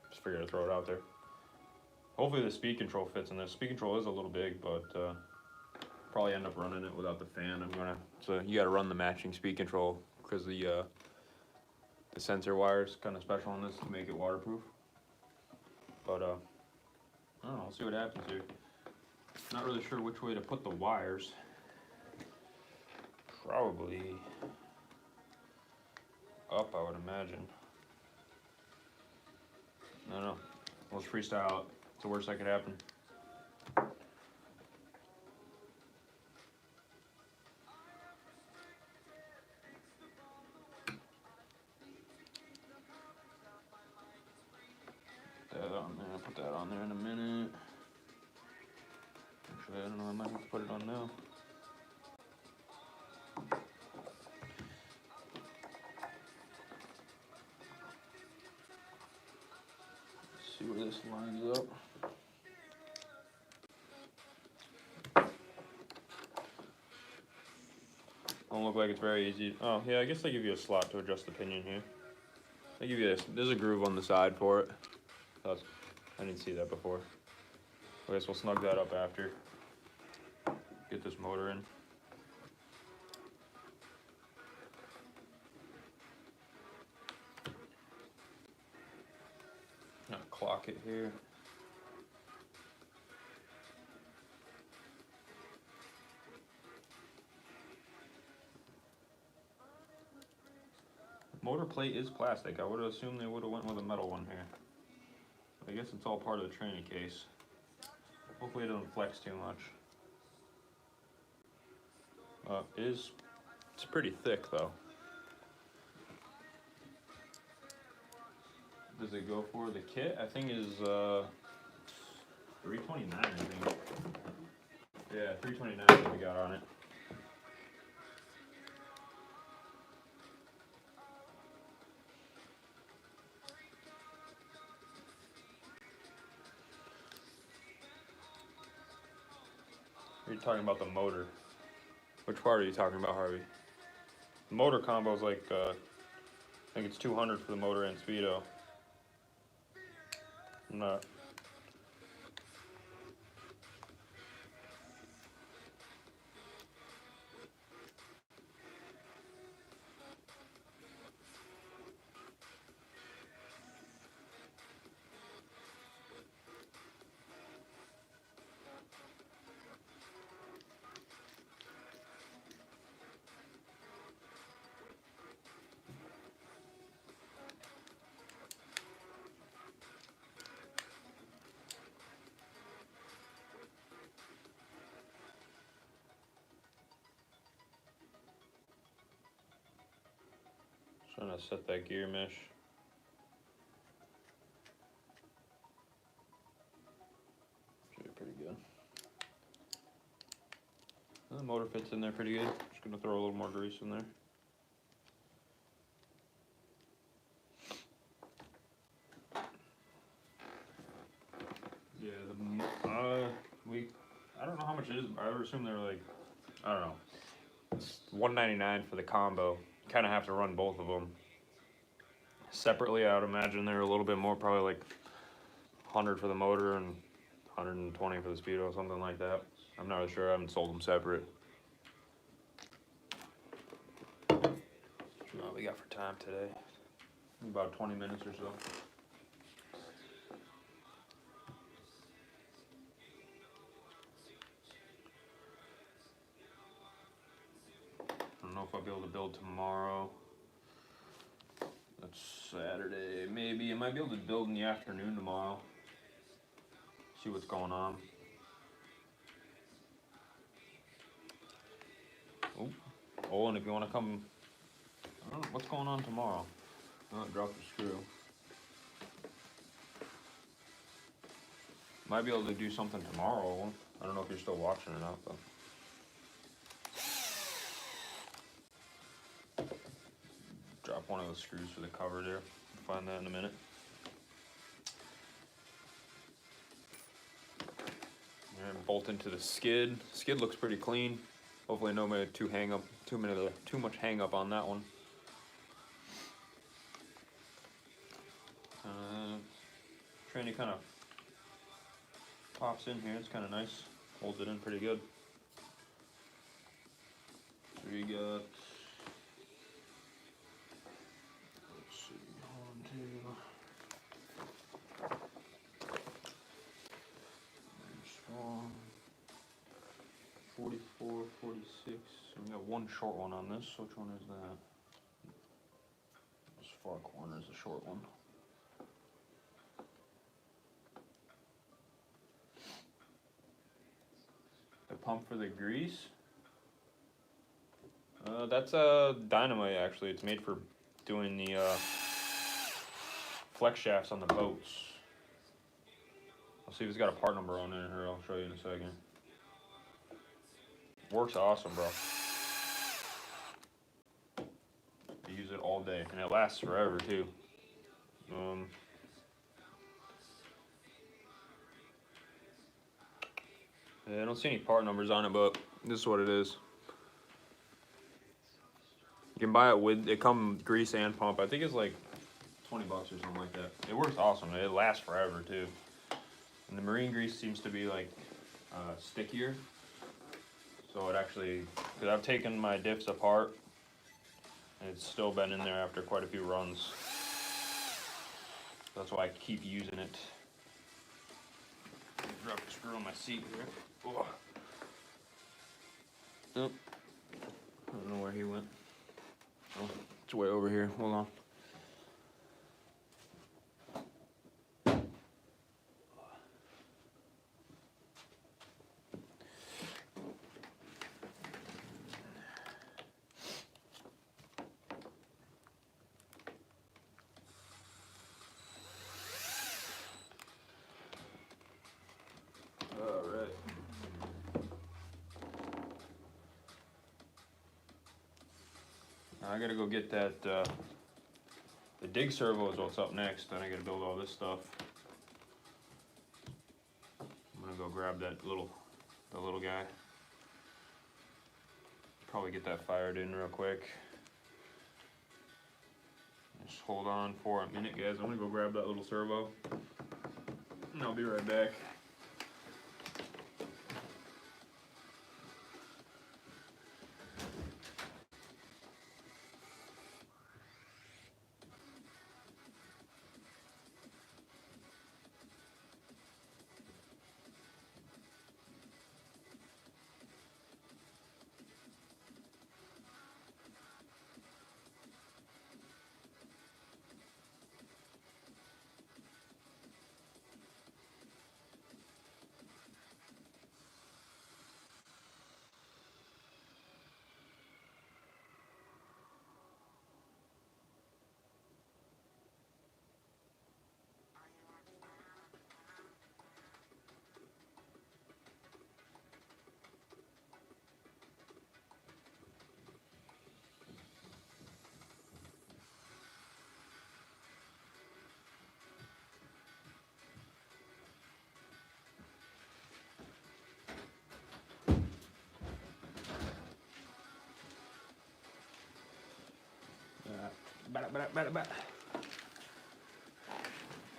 just figured I'd throw it out there. Hopefully the speed control fits in this. Speed control is a little big, but probably end up running it without the fan. So you gotta run the matching speed control because the sensor wire is kind of special on this to make it waterproof. But I don't know, we'll see what happens here. Not really sure which way to put the wires. Probably up, I would imagine. I don't know. Let's freestyle it. It's the worst that could happen. Put that on there in a minute. Actually, I don't know, I might have to put it on now. Let's see where this lines up. Don't look like it's very easy. Oh, yeah, I guess they give you a slot to adjust the pinion here. They give you this. There's a groove on the side for it. I didn't see that before. I guess we'll snug that up after. Get this motor in. Clock it here. Motor plate is plastic. I would have assumed they would have went with a metal one here. But I guess it's all part of the training case. Hopefully it doesn't flex too much. It's pretty thick though. Does it go for the kit? I think is $329. I think. Yeah, $329 that we got on it. You're talking about the motor. Which part are you talking about, Harvey? The motor combo is like, I think it's $200 for the motor and speedo. I'm not. Trying to set that gear mesh. Should be pretty good. The motor fits in there pretty good. Just gonna throw a little more grease in there. Yeah, I don't know how much it is. I would assume they're like, I don't know. It's $199 for the combo. You kind of have to run both of them separately. I would imagine they're a little bit more, probably like 100 for the motor and 120 for the speedo, something like that. I'm not really sure. I haven't sold them separate. What we got for time today? About 20 minutes or so. I don't know if I'll be able to build tomorrow. That's Saturday. Maybe I might be able to build in the afternoon tomorrow. See what's going on. Oh, and if you want to come, I don't know what's going on tomorrow. Oh, drop the screw. Might be able to do something tomorrow. I don't know if you're still watching or not, but. Drop one of the screws for the cover there. Find that in a minute. And bolt into the skid. Skid looks pretty clean. Hopefully no too much hang up on that one. Tranny kind of pops in here. It's kind of nice. Holds it in pretty good. So we got. Let's see. 44, 46. We got one short one on this. Which one is that? This far corner is the short one. The pump for the grease. That's a dynamite actually. It's made for doing the flex shafts on the boats. I'll see if it's got a part number on it here. I'll show you in a second. Works awesome, bro. You use it all day, and it lasts forever too. Yeah, I don't see any part numbers on it, but this is what it is. You can buy it with it. Come grease and pump. I think it's like $20 or something like that. It works awesome. It lasts forever too. And the marine grease seems to be like stickier. So it actually, because I've taken my diffs apart, and it's still been in there after quite a few runs. That's why I keep using it. Drop the screw on my seat here. Oh. Nope. I don't know where he went. Oh, it's way over here. Hold on. Alright. I gotta go get that, the dig servo is what's up next. Then I gotta build all this stuff. I'm gonna go grab that little guy. Probably get that fired in real quick. Just hold on for a minute, guys. I'm gonna go grab that little servo. And I'll be right back.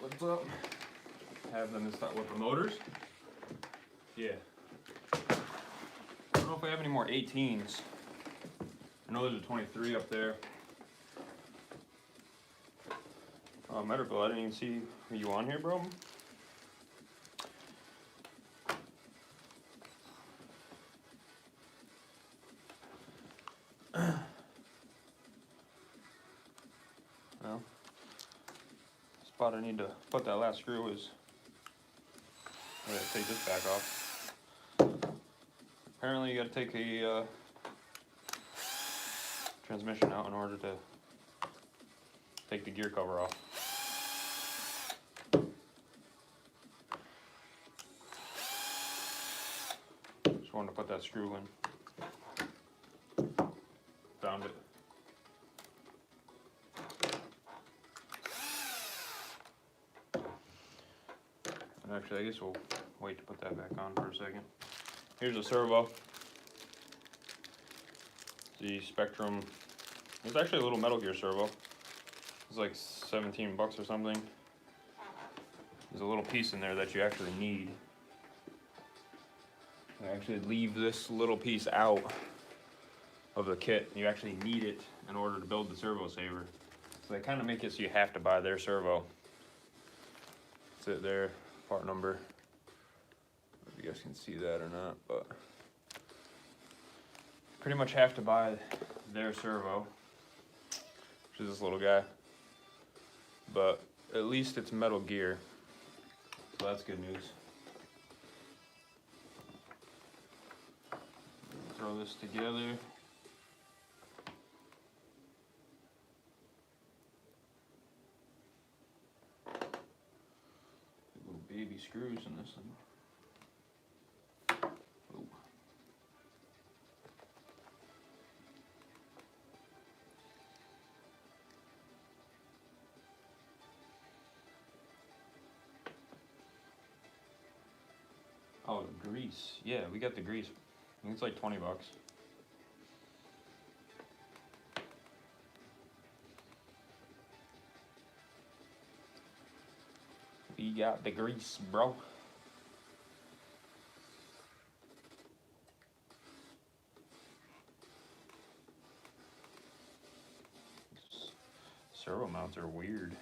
What's up? Have them installed with the motors. Yeah. I don't know if we have any more 18s. I know there's a 23 up there. Oh, medical, I didn't even see. Are you on here, bro? Well, the spot I need to put that last screw is. I gotta take this back off. Apparently, you gotta take a transmission out in order to take the gear cover off. Just wanted to put that screw in. Found it. And actually, I guess we'll wait to put that back on for a second. Here's a servo. The Spectrum. It's actually a little Metal Gear servo. It's like 17 bucks or something. There's a little piece in there that you actually need. I actually leave this little piece out of the kit. You actually need it in order to build the servo saver. So they kind of make it so you have to buy their servo. That's it there, part number. I don't know if you guys can see that or not, but pretty much have to buy their servo, which is this little guy. But at least it's Metal Gear, so that's good news. Throw this together. Little baby screws in this thing. Ooh. Oh, grease. Yeah, we got the grease. I think it's like 20 bucks. We got the grease, bro. Servo mounts are weird.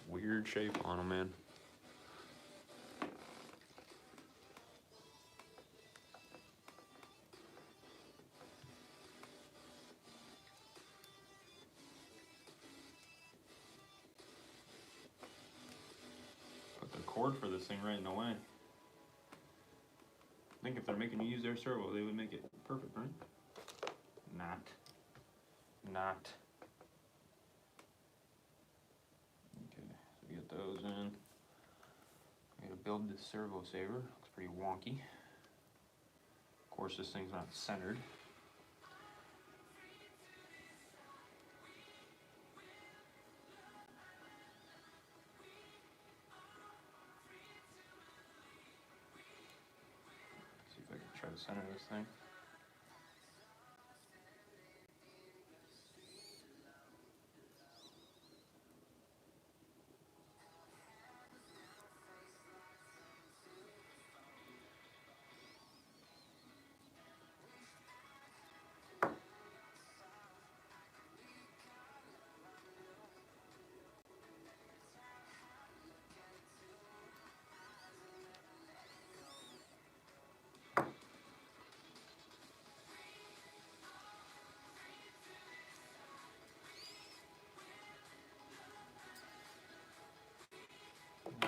Weird shape on them, man. cord for this thing right in the way. I think if they're making you use their servo, they would make it perfect, right? Not. Okay, so we get those in. We gotta build this servo saver. Looks pretty wonky. Of course, this thing's not centered. See if I can try to center this thing.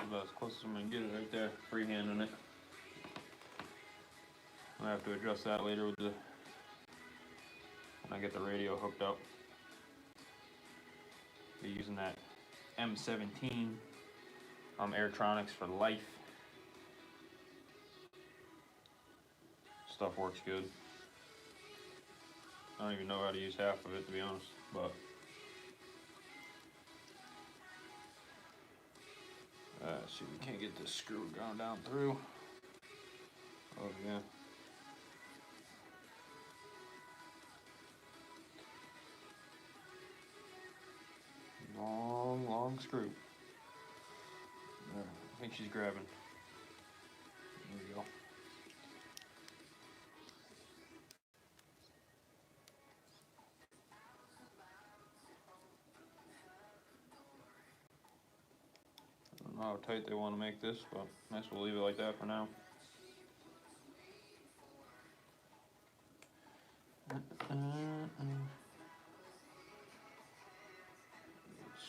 About as close as I'm gonna get it right there, freehanding it. I have to adjust that later with when I get the radio hooked up. Be using that M17 Airtronics for life. Stuff works good. I don't even know how to use half of it, to be honest, but see, we can't get this screw going down through. Oh yeah. Long screw. There, I think she's grabbing. There we go. I don't know how tight they want to make this, but I guess we'll leave it like that for now.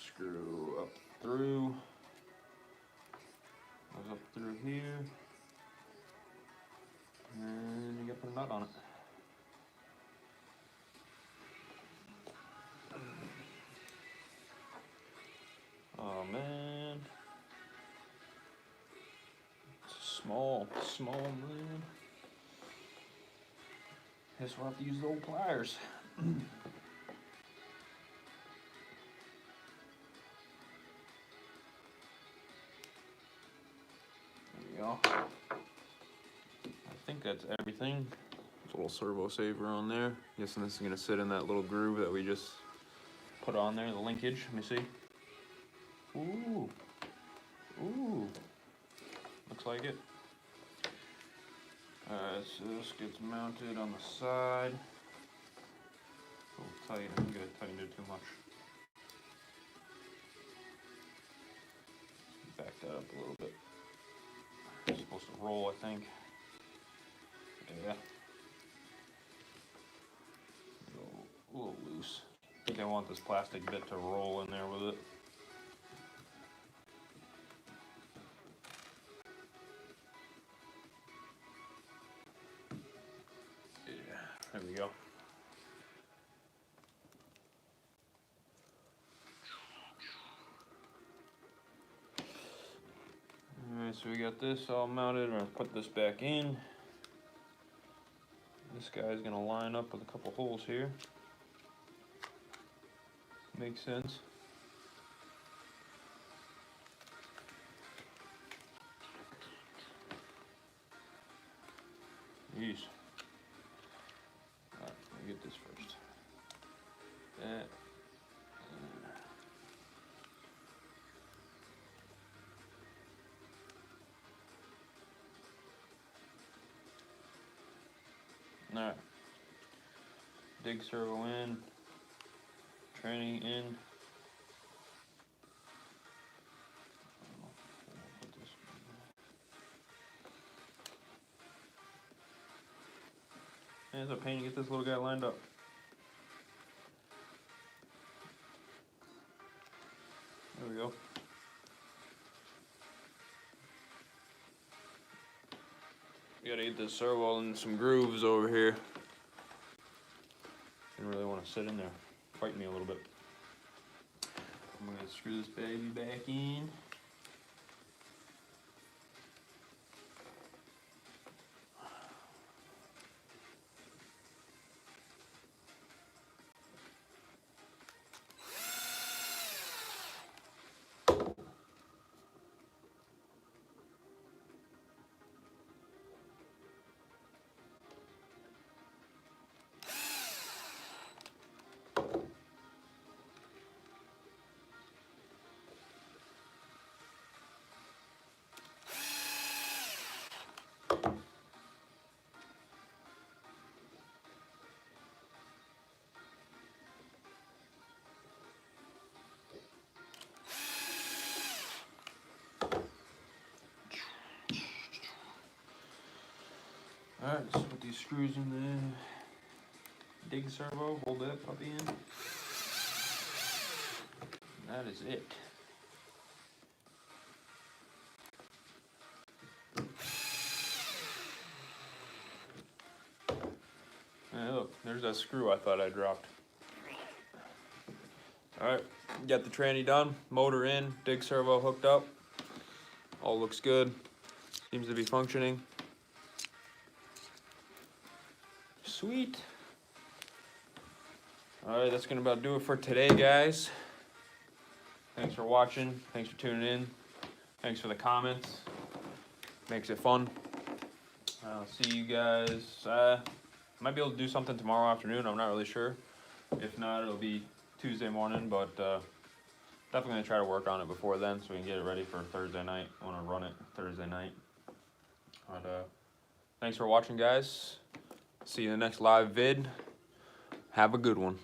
Screw up through. Goes up through here. And you gotta put a nut on it. Oh man. It's small man. Guess we'll have to use the old pliers. There we go. I think that's everything. There's a little servo saver on there. Guessing this is gonna sit in that little groove that we just put on there, the linkage. Let me see. Ooh. Looks like it. Alright, so this gets mounted on the side. A little tight, I think I tightened it too much. Back that up a little bit. It's supposed to roll, I think. Yeah. A little loose. I think I want this plastic bit to roll in there with it. There we go. Alright, so we got this all mounted. We're gonna put this back in. This guy's gonna line up with a couple holes here. Makes sense. Jeez. Alright, let me get this first. That. Alright. Dig servo in. Training in. And it's a pain to get this little guy lined up. There we go. Gotta get this servo in some grooves over here. Didn't really want to sit in there, fight me a little bit. I'm gonna screw this baby back in. Alright, let's put these screws in the dig servo, hold that puppy in. And that is it. Hey, look, there's that screw I thought I dropped. Alright, got the tranny done, motor in, dig servo hooked up. All looks good, seems to be functioning. Sweet. Alright, that's gonna about do it for today, guys. Thanks for watching, thanks for tuning in, thanks for the comments, makes it fun. I'll see you guys, might be able to do something tomorrow afternoon, I'm not really sure. If not, it'll be Tuesday morning, but definitely gonna try to work on it before then so we can get it ready for Thursday night. I wanna run it Thursday night. But thanks for watching, guys. See you in the next live vid. Have a good one.